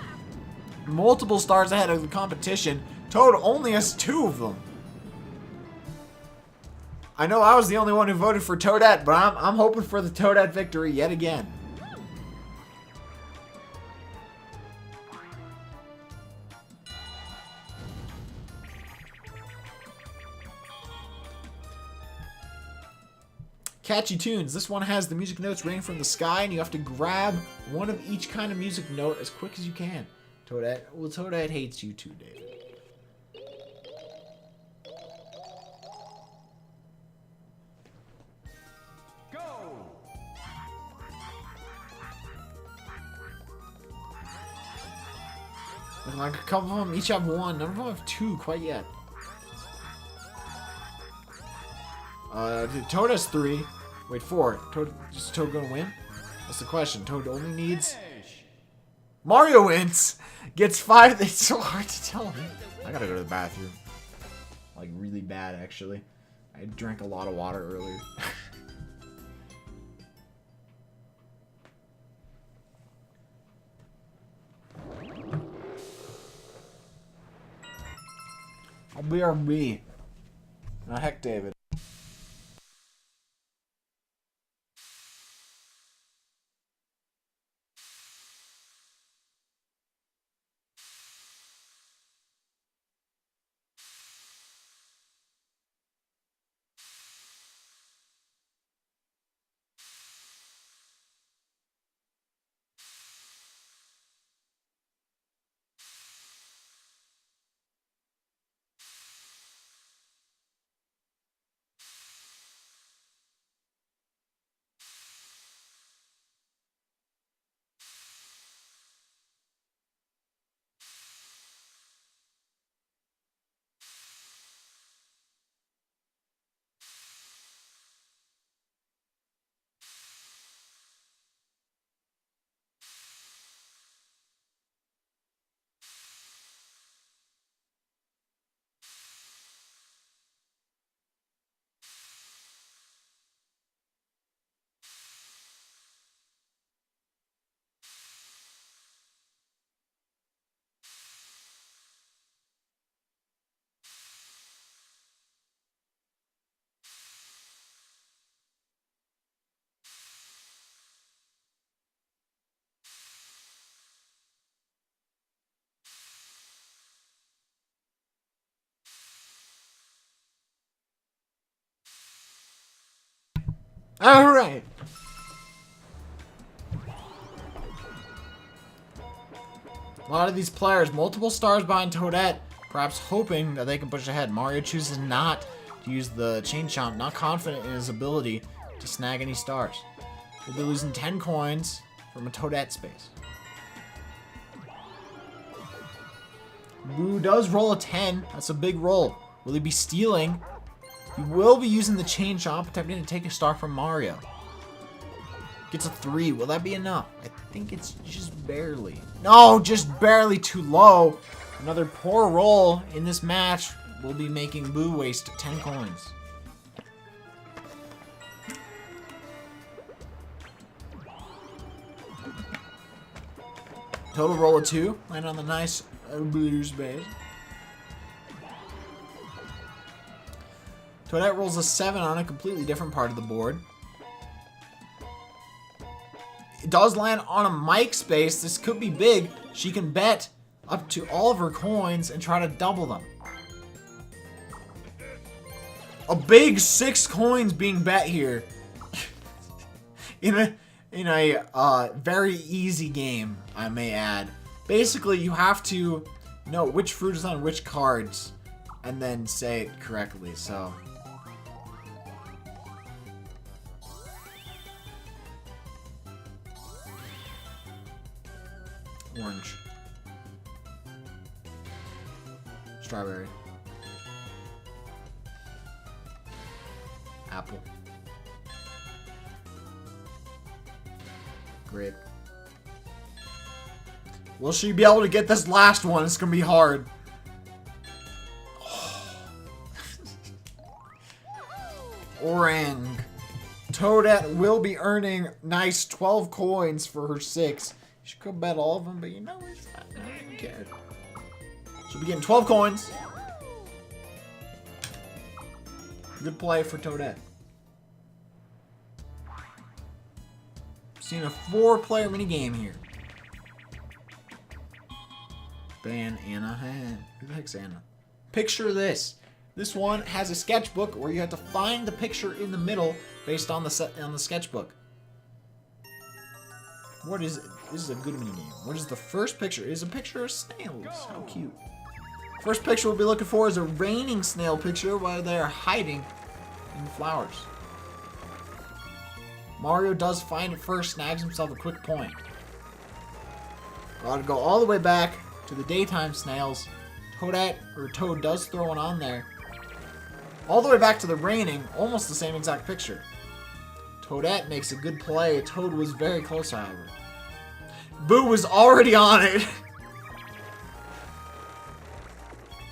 Multiple stars ahead of the competition. Toad only has 2 of them. I know I was the only one who voted for Toadette, but I'm hoping for the Toadette victory yet again. Catchy tunes. This one has the music notes raining from the sky, and you have to grab one of each kind of music note as quick as you can. Toadette, well, Toadette hates you too, David. Go! Looking like a couple of them each have 1. None of them have 2 quite yet. Toad has 3. Wait, 4. Is Toad gonna win? That's the question. Toad only needs... Mario wins! Gets 5. It's so hard to tell. I gotta go to the bathroom. Like, really bad, actually. I drank a lot of water earlier. I'll be RB. Oh, heck, David. Alright. A lot of these players, multiple stars behind Toadette, perhaps hoping that they can push ahead. Mario chooses not to use the Chain Chomp, not confident in his ability to snag any stars. He'll be losing 10 coins from a Toadette space. Boo does roll a 10. That's a big roll. Will he be stealing? He will be using the Chain Chomp, attempting to take a star from Mario. Gets a 3. Will that be enough? I think it's just barely. No, just barely too low. Another poor roll in this match will be making Boo waste 10 coins. Total roll of 2. Land on the nice blue space. Toadette rolls a 7 on a completely different part of the board. It does land on a Mike space. This could be big. She can bet up to all of her coins and try to double them. A big 6 coins being bet here. in a very easy game, I may add. Basically, you have to know which fruit is on which cards and then say it correctly. So orange, strawberry, apple, grape. Will she be able to get this last one? It's gonna be hard. Orang. Toadette will be earning nice 12 coins for her 6. She could bet all of them, but you know, it's not, I don't care. She'll be getting 12 coins. Good play for Toadette. Seeing a 4-player minigame here. Ban Anna. Who the heck's Anna? Picture this. This one has a sketchbook where you have to find the picture in the middle based on the sketchbook. What is it? This is a good minigame. What is the first picture? It is a picture of snails. How cute. First picture we'll be looking for is a raining snail picture while they are hiding in the flowers. Mario does find it first, snags himself a quick point. Gotta go all the way back to the daytime snails. Toad does throw one on there. All the way back to the raining, almost the same exact picture. Toadette makes a good play. Toad was very close, however. Boo was already on it.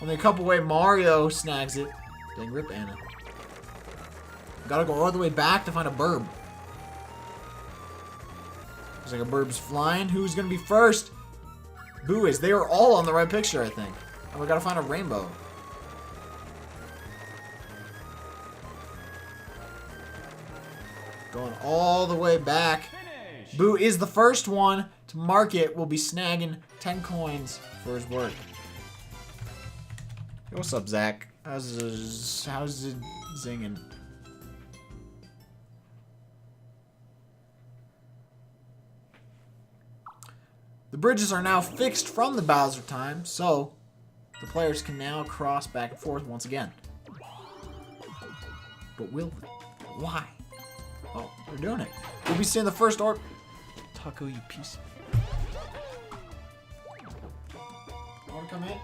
Only a couple away, Mario snags it. Dang, rip Anna. Gotta go all the way back to find a burb. Looks like a burb's flying. Who's gonna be first? Boo is. They are all on the right picture, I think. And we gotta find a rainbow. Going all the way back. Boo is the first one to mark it. Will be snagging 10 coins for his work. Hey, what's up, Zach? How's it zinging? The bridges are now fixed from the Bowser time, so the players can now cross back and forth once again. But will they? Why? Oh, they're doing it. We'll be seeing the first orb. Taco, you piece of... You wanna come in?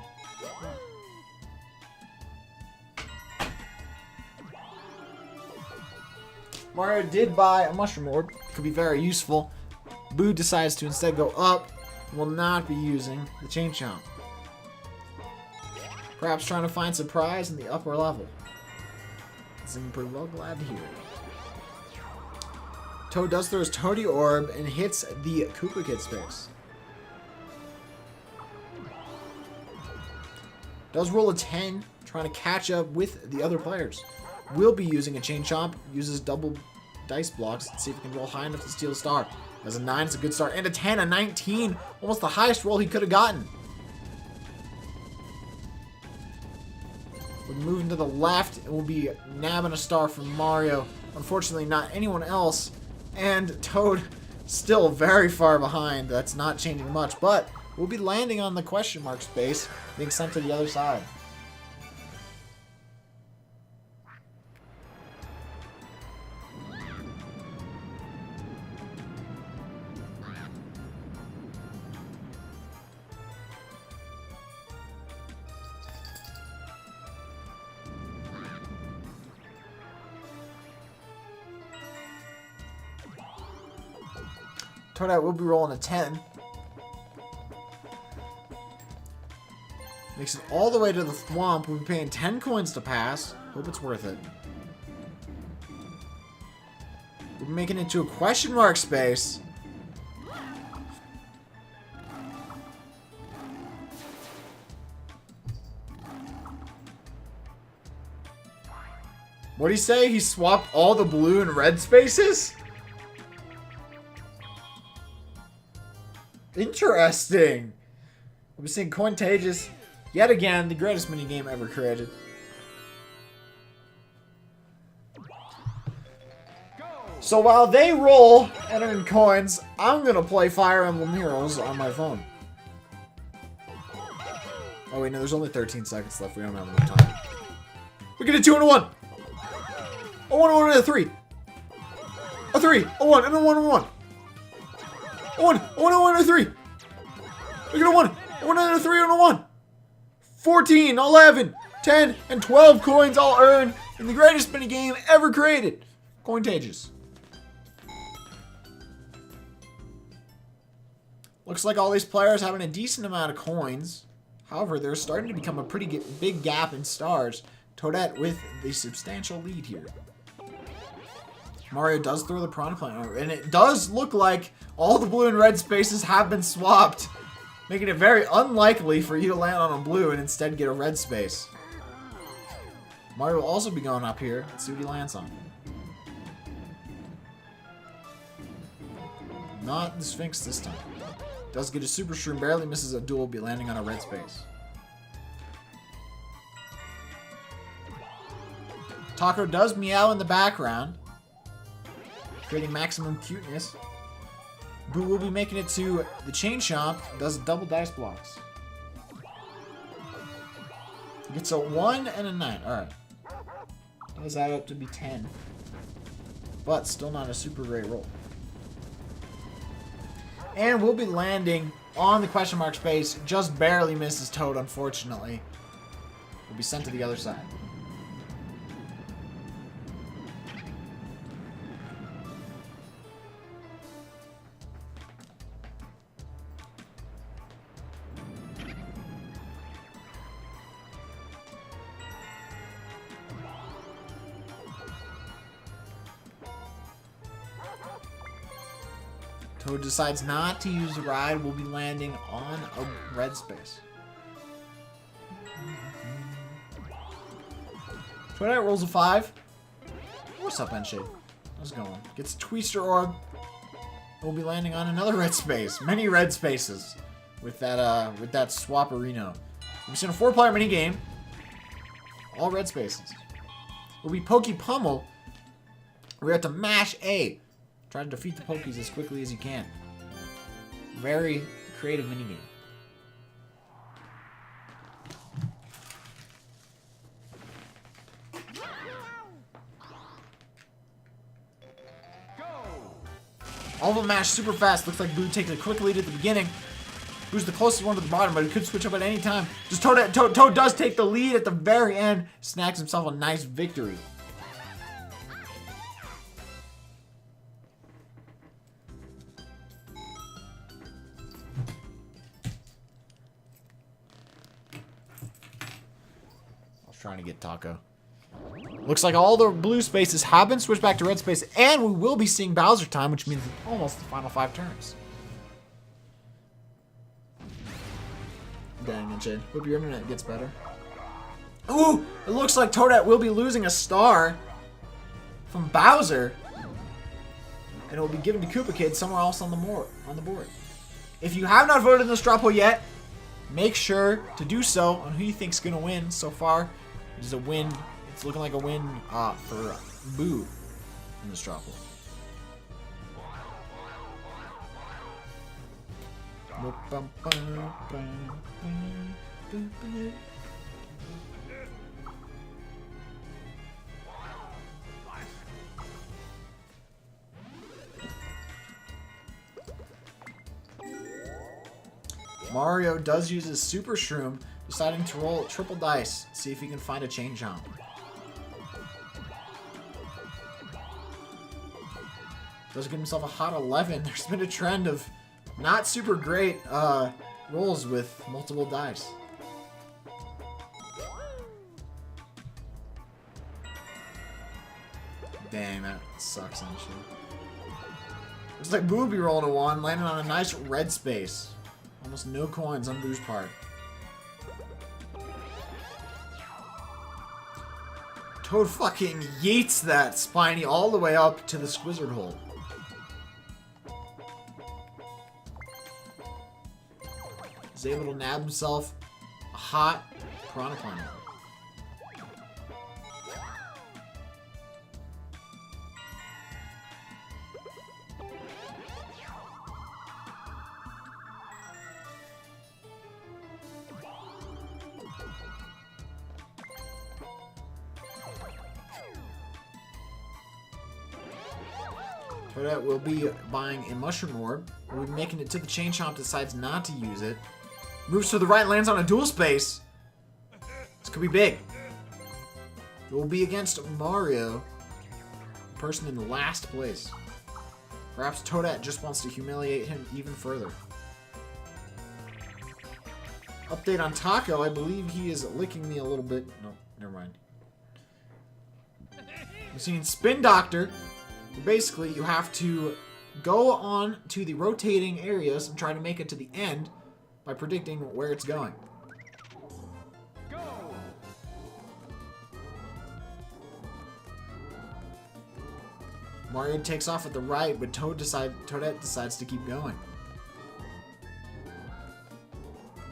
Mario did buy a mushroom orb. Could be very useful. Boo decides to instead go up and will not be using the Chain Chomp. Perhaps trying to find surprise in the upper level. I'm pretty well glad to hear it. Toad does throw his Toady Orb and hits the Koopa Kid space. Does roll a 10, trying to catch up with the other players. Will be using a Chain Chomp, uses double dice blocks to see if he can roll high enough to steal a star. As a 9, it's a good start. And a 10, a 19, almost the highest roll he could have gotten. We're moving to the left, and we'll be nabbing a star from Mario. Unfortunately, not anyone else. And Toad still very far behind. That's not changing much, but will be landing on the question mark space, being sent to the other side. Toadette will be rolling a 10. Makes it all the way to the swamp. We'll be paying 10 coins to pass. Hope it's worth it. We're making it to a question mark space. What'd he say? He swapped all the blue and red spaces? Interesting. We're seeing Cointagious yet again, the greatest minigame ever created. So while they roll and earn coins, I'm gonna play Fire Emblem Heroes on my phone. Oh wait, no, there's only 13 seconds left. We don't have enough time. We get a 2 and a 1. A 1 and a 1 and a 3. A 3, a 1 and a 1 and a 1. A 1 and a 1 and a 3. We get a 1 and a 3 and a 1. 14, 11, 10, and 12 coins all earned in the greatest minigame ever created. Cointagious. Looks like all these players having a decent amount of coins. However, there's starting to become a pretty big gap in stars. Toadette with the substantial lead here. Mario does throw the Piranha Plant over, and it does look like all the blue and red spaces have been swapped, making it very unlikely for you to land on a blue and instead get a red space. Mario will also be going up here. Let's see what he lands on. Not the Sphinx this time. Does get a Super Shroom, barely misses a duel, be landing on a red space. Taco does meow in the background, creating maximum cuteness. Boo will be making it to the Chain Chomp, does double dice blocks. Gets a 1 and a 9. Alright. Does add up to be 10. But still not a super great roll. And we'll be landing on the question mark space. Just barely misses Toad, unfortunately. Will be sent to the other side. Toad decides not to use the ride. We'll be landing on a red space. Toadette rolls a 5. What's up, Enshade? How's it going? Gets a Twister Orb. We'll be landing on another red space. Many red spaces with that Swapperino. We've seen a 4-player minigame. All red spaces. We'll be Pokey Pummel. We have to mash A. Try to defeat the Pokies as quickly as you can. Very creative minigame. All of them mash super fast. Looks like Boo takes a quick lead at the beginning. Boo's the closest one to the bottom, but he could switch up at any time. Just Toad does take the lead at the very end. Snags himself a nice victory. Trying to get Taco. Looks like all the blue spaces have been switched back to red space, and we will be seeing Bowser time, which means almost the final 5 turns. Dang, Enshade. Hope your internet gets better. Ooh! It looks like Toadette will be losing a star from Bowser, and it will be given to Koopa Kid somewhere else on the board. If you have not voted in the straw poll yet, make sure to do so on who you think's gonna win. So far, it is a win. It's looking like a win for Boo in the straw poll. Mario does use his Super Shroom, deciding to roll triple dice, see if he can find a chain jump. Does give himself a hot 11. There's been a trend of not super great rolls with multiple dice. Dang, that sucks on shit. Looks like Boo will be rolling a 1, landing on a nice red space. Almost no coins on Boo's part. Toad fucking yeets that Spiny all the way up to the Squizzard hole. He's able to nab himself a hot Piranha Plant. Toadette will be buying a Mushroom Orb. We'll be making it to the Chain Chomp, decides not to use it. Moves to the right, lands on a dual space. This could be big. It will be against Mario, the person in the last place. Perhaps Toadette just wants to humiliate him even further. Update on Taco, I believe he is licking me a little bit. No, never mind. We've seen Spin Doctor. Basically, you have to go on to the rotating areas and try to make it to the end by predicting where it's going. Go. Mario takes off at the right, but Toadette decides to keep going.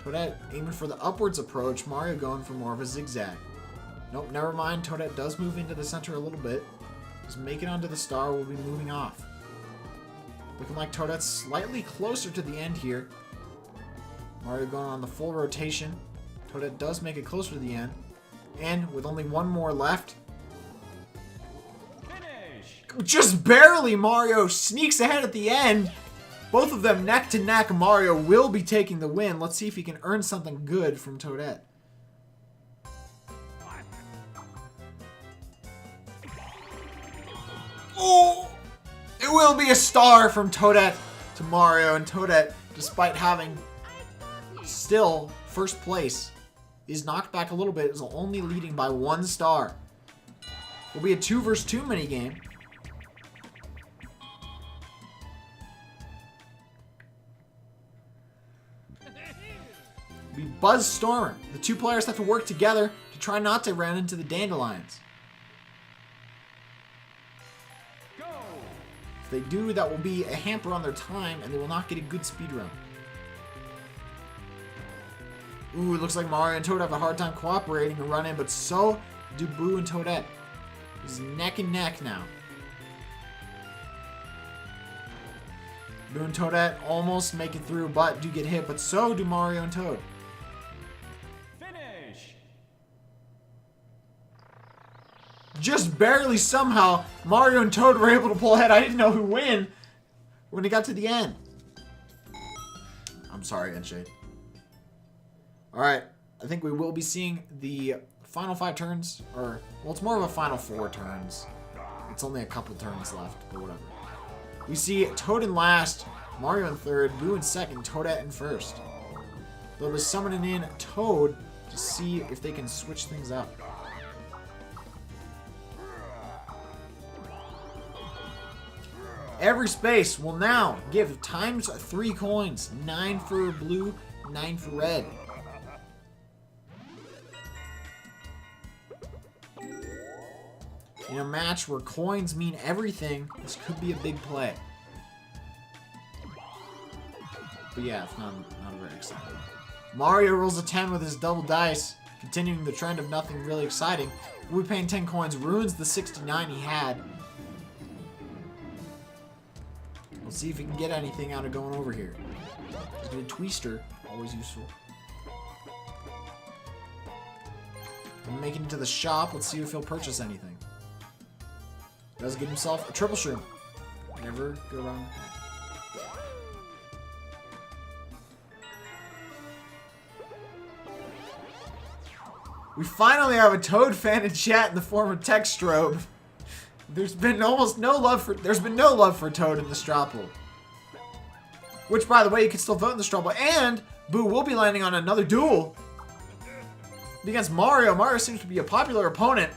Toadette aiming for the upwards approach, Mario going for more of a zigzag. Nope, never mind. Toadette does move into the center a little bit. Just make it onto the star, we'll be moving off. Looking like Toadette's slightly closer to the end here. Mario going on the full rotation. Toadette does make it closer to the end. And with only one more left. Finish. Just barely, Mario sneaks ahead at the end. Both of them neck to neck. Mario will be taking the win. Let's see if he can earn something good from Toadette. Oh! It will be a star from Toadette to Mario, and Toadette, despite having still first place, is knocked back a little bit, is only leading by 1 star. It will be a 2 vs 2 minigame. It'll be Buzz Stormer. The 2 players have to work together to try not to run into the Dandelions. If they do, that will be a hamper on their time, and they will not get a good speed run. Ooh, it looks like Mario and Toad have a hard time cooperating and run in, but so do Boo and Toadette. It's neck and neck now. Boo and Toadette almost make it through, but do get hit, but so do Mario and Toad. Finish! Just barely somehow, Mario and Toad were able to pull ahead. I didn't know who win when it got to the end. I'm sorry, Enshade. Alright, I think we will be seeing the final 5 turns, or, well, it's more of a final 4 turns. It's only a couple turns left, but whatever. We see Toad in last, Mario in third, Boo in second, Toadette in first. They'll be summoning in Toad to see if they can switch things up. Every space will now give times 3 coins, 9 for blue, 9 for red. In a match where coins mean everything, this could be a big play. But yeah, it's not very exciting. Mario rolls a 10 with his double dice, continuing the trend of nothing really exciting. We're paying 10 coins, ruins the 69 he had. We'll see if he can get anything out of going over here. He's get a Twister. Always useful. I'm making it to the shop. Let's see if he'll purchase anything. Does get himself a triple shroom. Never go wrong with that. We finally have a Toad fan in chat in the form of Textstrobe. There's been no love for Toad in the Stropple. Which, by the way, you can still vote in the Stropple. And Boo will be landing on another duel against Mario. Mario seems to be a popular opponent.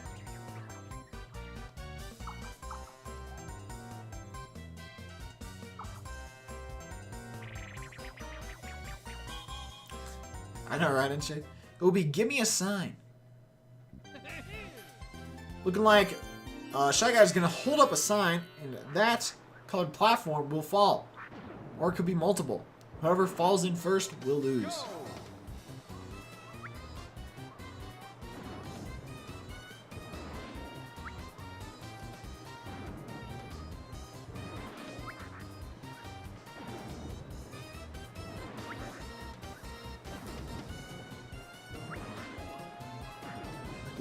I know, right, It will be Give Me a Sign. Looking like Shy Guy is going to hold up a sign, and that colored platform will fall. Or it could be multiple. Whoever falls in first will lose.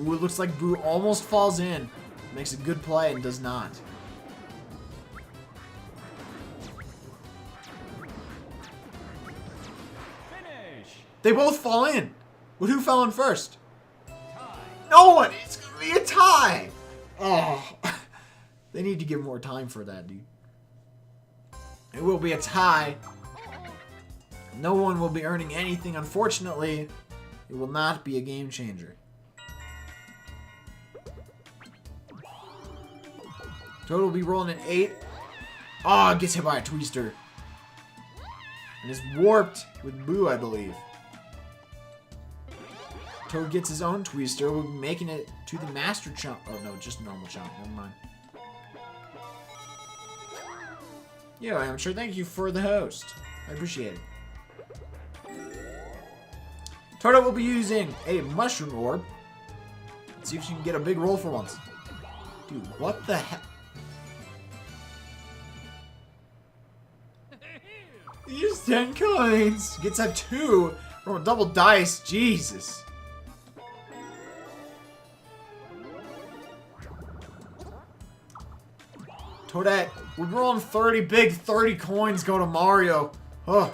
Ooh, it looks like Boo almost falls in. Makes a good play and does not. Finish. They both fall in. But who fell in first? No one! It's gonna be a tie! Oh. They need to give more time for that, dude. It will be a tie. No one will be earning anything, unfortunately. It will not be a game changer. Toad will be rolling an 8. Ah, gets hit by a Twister. And is warped with Boo, I believe. Toad gets his own Twister. We'll be making it to the Master Chomp. Oh, no, just normal Chomp. Never mind. Yeah, I'm sure. Thank you for the host. I appreciate it. Toad will be using a Mushroom Orb. Let's see if she can get a big roll for once. Dude, what the heck? Use 10 coins. Gets up 2 from a double dice. Jesus. Toadette, we're rolling 30 big 30 coins go to Mario. Oh,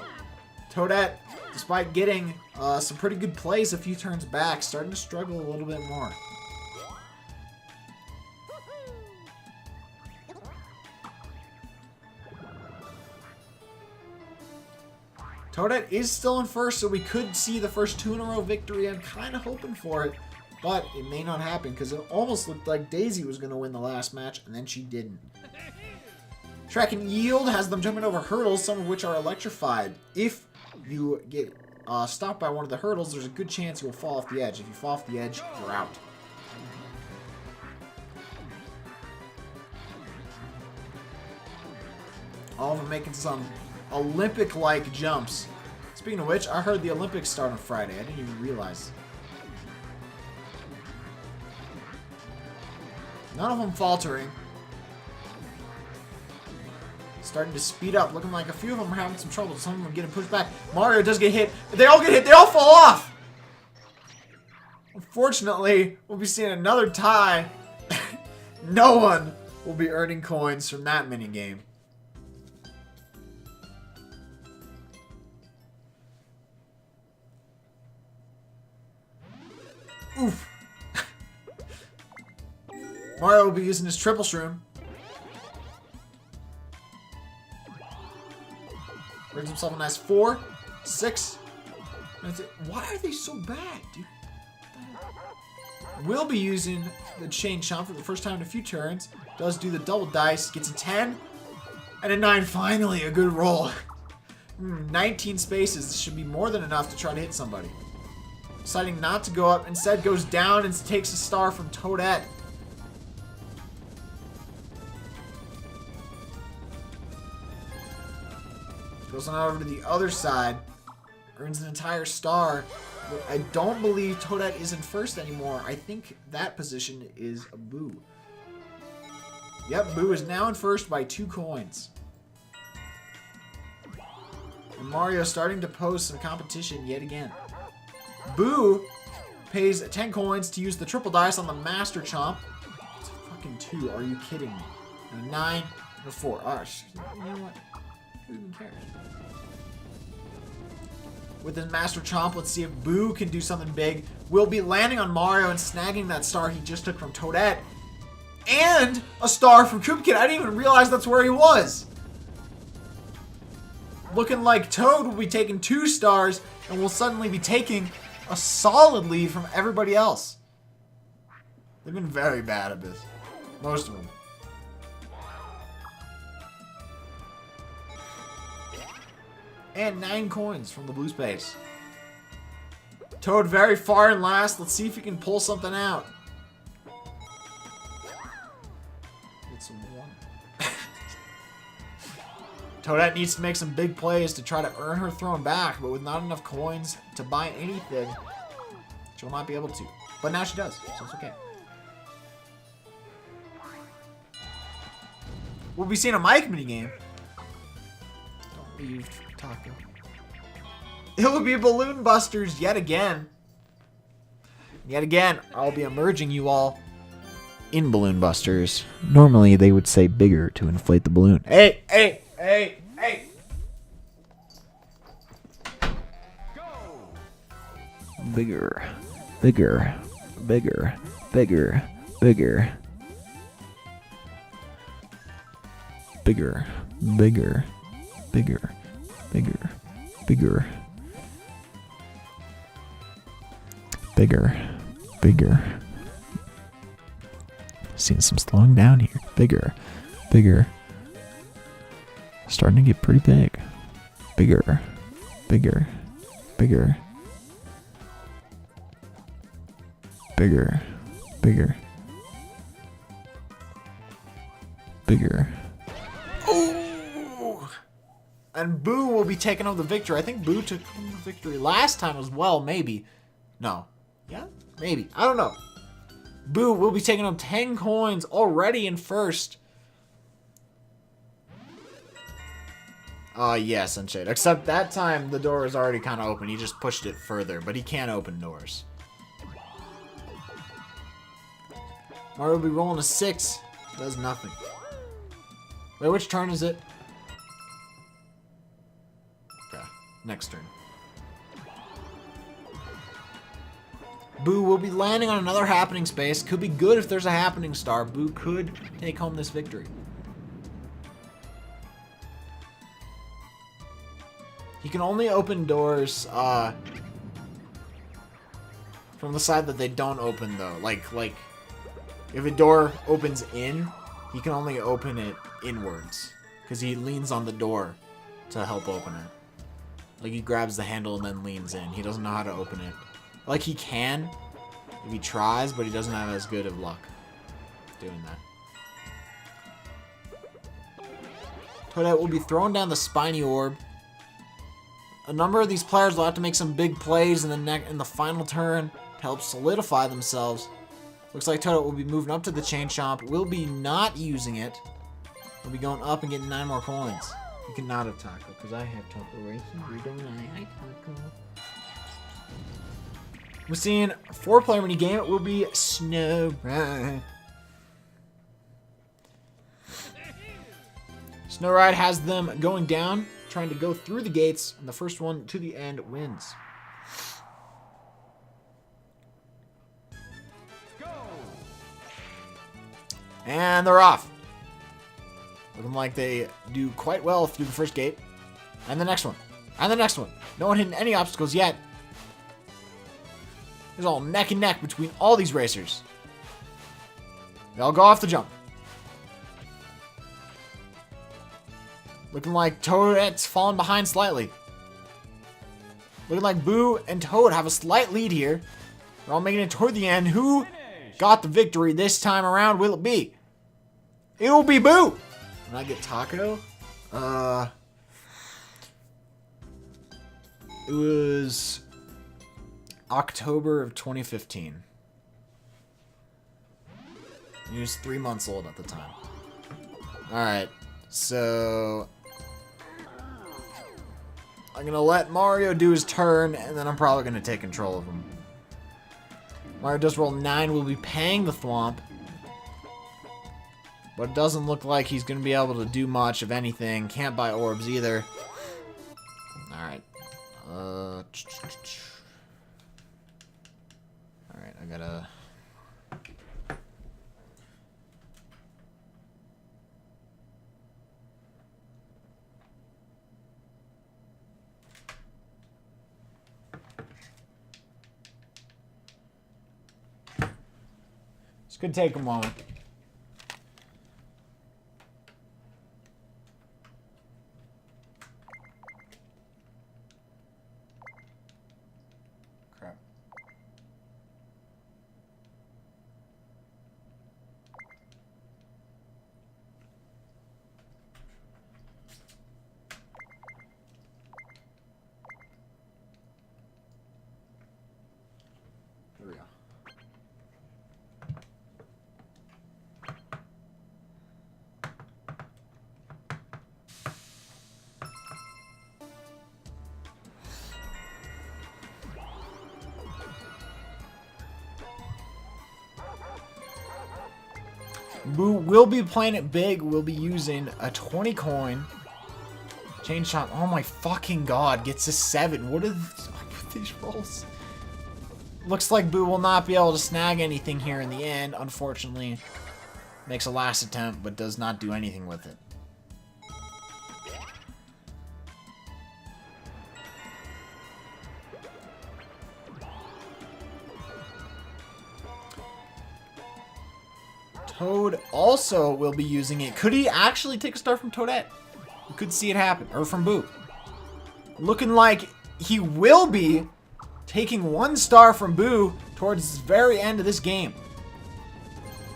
Toadette, despite getting some pretty good plays a few turns back, starting to struggle a little bit more. Toadette is still in first, so we could see the first 2-in-a-row victory. I'm kind of hoping for it, but it may not happen because it almost looked like Daisy was going to win the last match, and then she didn't. Track and Yield has them jumping over hurdles, some of which are electrified. If you get stopped by one of the hurdles, there's a good chance you'll fall off the edge. If you fall off the edge, you're out. All of them making some Olympic-like jumps. Speaking of which, I heard the Olympics start on Friday. I didn't even realize. None of them faltering. Starting to speed up. Looking like a few of them are having some trouble. Some of them are getting pushed back. Mario does get hit. They all get hit. They all fall off! Unfortunately, we'll be seeing another tie. No one will be earning coins from that minigame. Oof. Mario will be using his triple shroom. Brings himself a nice 4, 6. Why are they so bad, dude? Will be using the Chain Chomp for the first time in a few turns. Does do the double dice. Gets a 10 and a 9. Finally, a good roll. 19 spaces. This should be more than enough to try to hit somebody. Deciding not to go up, instead goes down and takes a star from Toadette. Goes on over to the other side, earns an entire star. But I don't believe Toadette is in first anymore. I think that position is Boo. Yep, Boo is now in first by 2 coins. And Mario starting to pose some competition yet again. Boo pays 10 coins to use the triple dice on the Master Chomp. It's a fucking 2. Are you kidding me? And a 9 and a 4. Oh, you know what? Who even cares? With his Master Chomp, let's see if Boo can do something big. We'll be landing on Mario and snagging that star he just took from Toadette. And a star from Koopa Kid. I didn't even realize that's where he was. Looking like Toad will be taking 2 stars and will suddenly be taking a solid lead from everybody else. They've been very bad at this. Most of them. And 9 coins from the blue space. Toad very far in last. Let's see if he can pull something out. It's a 1. Toadette needs to make some big plays to try to earn her throne back, but with not enough coins to buy anything, she'll not be able to. But now she does, so it's okay. We'll be seeing a Mike minigame. Don't leave, Taco. It will be Balloon Busters yet again. Yet again, I'll be emerging you all in Balloon Busters. Normally, they would say bigger to inflate the balloon. Hey, hey, hey, hey! Bigger, bigger, bigger, bigger, bigger. Bigger, bigger, bigger, bigger, bigger. Bigger, bigger. Seeing some slowing down here. Bigger, bigger. Starting to get pretty big. Bigger, bigger, bigger. Bigger, bigger. Bigger. Ooh! And Boo will be taking home the victory. I think Boo took home the victory last time as well, maybe. No. Yeah? Maybe. I don't know. Boo will be taking home 10 coins already in first. Yes, Sunshade. Except that time the door was already kind of open. He just pushed it further, but he can't open doors. Mario will be rolling a 6. Does nothing. Wait, which turn is it? Okay, next turn. Boo will be landing on another happening space. Could be good if there's a happening star. Boo could take home this victory. He can only open doors from the side that they don't open though. Like if a door opens in, he can only open it inwards because he leans on the door to help open it. Like he grabs the handle and then leans in. He doesn't know how to open it. Like he can if he tries, but he doesn't have as good of luck doing that. Toadette will be throwing down the spiny orb. A number of these players will have to make some big plays in the final turn to help solidify themselves. Looks like Toadette will be moving up to the Chain Chomp. Will be not using it. We'll be going up and getting 9 more coins. You cannot have Taco, because I have Taco Racing. You don't I Taco. We're seeing a 4-player mini game. It will be Snow Ride. Snow Ride has them going down, trying to go through the gates, and the first one to the end wins. And they're off. Looking like they do quite well through the first gate. And the next one. And the next one. No one hitting any obstacles yet. There's all neck and neck between all these racers. They all go off the jump. Looking like Toadette's fallen behind slightly. Looking like Boo and Toad have a slight lead here. They're all making it toward the end. Who got the victory this time around? Will it be? It will be Boo! When I get Taco? It was October of 2015. He was 3 months old at the time. Alright, so I'm gonna let Mario do his turn, and then I'm probably gonna take control of him. Mario does roll 9. We'll be paying the Thwomp. But it doesn't look like he's gonna be able to do much of anything. Can't buy orbs either. Alright. Alright, I gotta... This could take a moment. Crap. There we go. Boo will be playing it big. We'll be using a 20 coin. Chain shot. Oh my fucking god. Gets a 7. What are these rolls? Looks like Boo will not be able to snag anything here in the end, unfortunately. Makes a last attempt, but does not do anything with it. Toad also will be using it. Could he actually take a star from Toadette? We could see it happen. Or from Boo. Looking like he will be taking 1 star from Boo towards the very end of this game.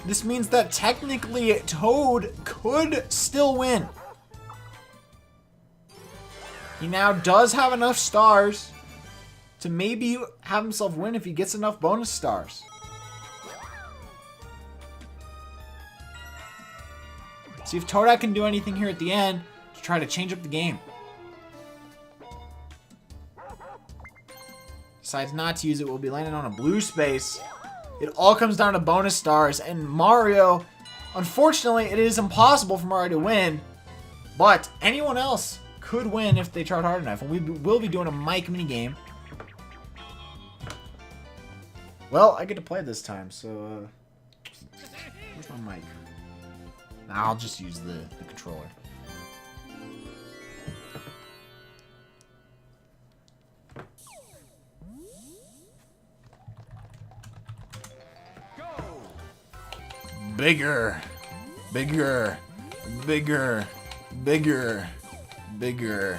This means that technically Toad could still win. He now does have enough stars to maybe have himself win if he gets enough bonus stars. See if Toadette can do anything here at the end to try to change up the game. Decides not to use it. We'll be landing on a blue space. It all comes down to bonus stars. And Mario, unfortunately, it is impossible for Mario to win. But anyone else could win if they tried hard enough. And we will be doing a mic minigame. Well, I get to play this time, so... where's my mic? Nah, I'll just use the controller. Bigger, bigger, bigger, bigger, bigger.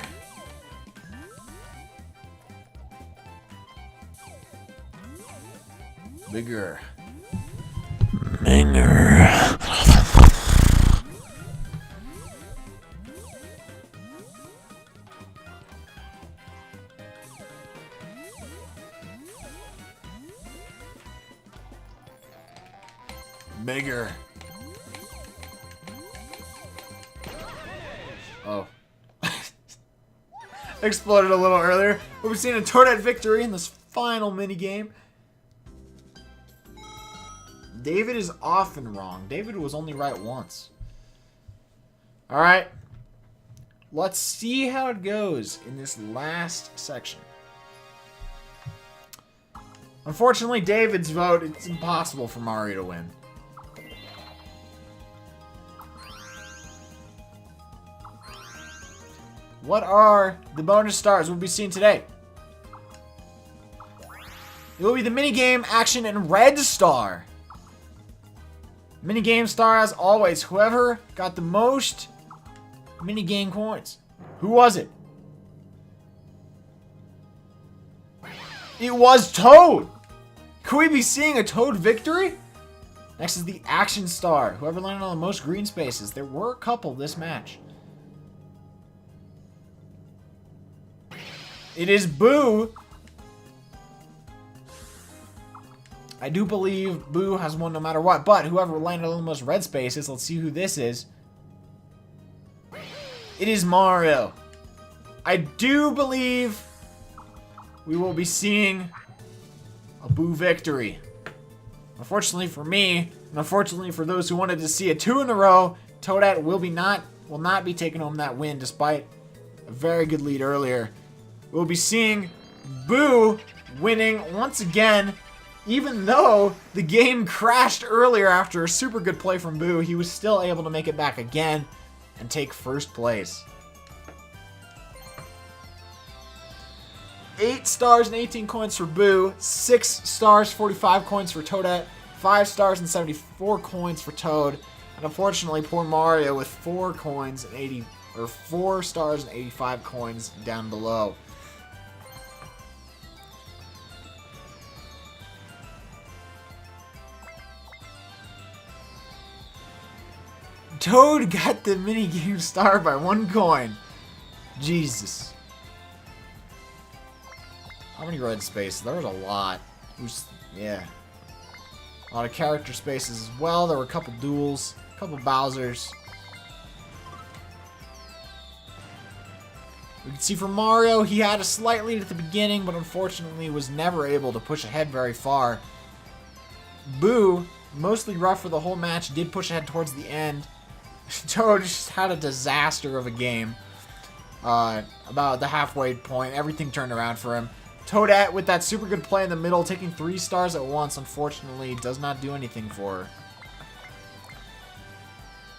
Bigger. Bigger. Bigger. Oh. Exploded a little earlier. We've seen a Toadette victory in this final minigame. David is often wrong. David was only right once. Alright. Let's see how it goes in this last section. Unfortunately, David's vote, it's impossible for Mario to win. What are the bonus stars we'll be seeing today? It will be the minigame, action, and red star. Minigame star, as always. Whoever got the most minigame coins. Who was it? It was Toad! Could we be seeing a Toad victory? Next is the action star. Whoever landed on the most green spaces. There were a couple this match. It is Boo. I do believe Boo has won no matter what, but whoever landed on the most red spaces, let's see who this is. It is Mario. I do believe we will be seeing a Boo victory. Unfortunately for me, and unfortunately for those who wanted to see it 2 in a row, Toadette will not be taking home that win despite a very good lead earlier. We'll be seeing Boo winning once again. Even though the game crashed earlier after a super good play from Boo, he was still able to make it back again and take first place. 8 stars and 18 coins for Boo, 6 stars, 45 coins for Toadette, 5 stars and 74 coins for Toad, and unfortunately poor Mario with 4 stars and 85 coins down below. Toad got the minigame star by 1 coin. Jesus. How many red spaces? There was a lot. Yeah. A lot of character spaces as well. There were a couple duels, a couple Bowsers. We can see for Mario, he had a slight lead at the beginning, but unfortunately was never able to push ahead very far. Boo, mostly rough for the whole match, did push ahead towards the end. Toad just had a disaster of a game. About the halfway point, everything turned around for him. Toadette with that super good play in the middle, taking 3 stars at once, unfortunately does not do anything for her.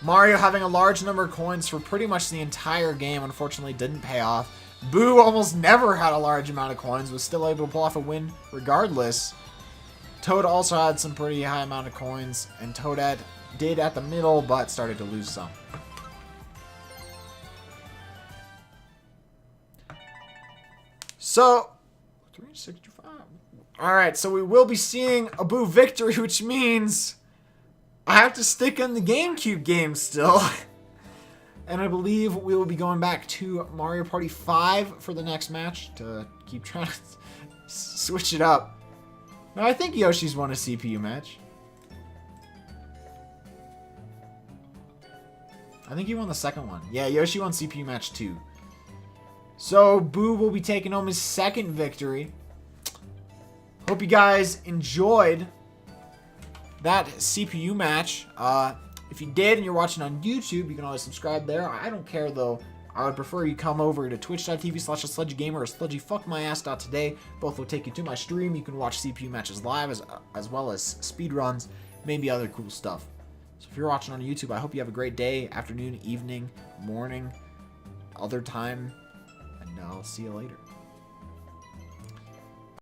Mario having a large number of coins for pretty much the entire game, unfortunately didn't pay off. Boo almost never had a large amount of coins, was still able to pull off a win regardless. Toad also had some pretty high amount of coins, and Toadette did at the middle, but started to lose some. So, 365. Alright, so we will be seeing a Boo victory, which means I have to stick in the GameCube game still. And I believe we will be going back to Mario Party 5 for the next match to keep trying to switch it up. Now, I think Yoshi's won a CPU match. I think he won the second one. Yeah, Yoshi won CPU match 2. So, Boo will be taking home his second victory. Hope you guys enjoyed that CPU match. If you did and you're watching on YouTube, you can always subscribe there. I don't care though. I would prefer you come over to twitch.tv/sludgygamer or sludgyfuckmyass.today. Both will take you to my stream. You can watch CPU matches live as well as speedruns, maybe other cool stuff. So if you're watching on YouTube, I hope you have a great day, afternoon, evening, morning, other time, and I'll see you later.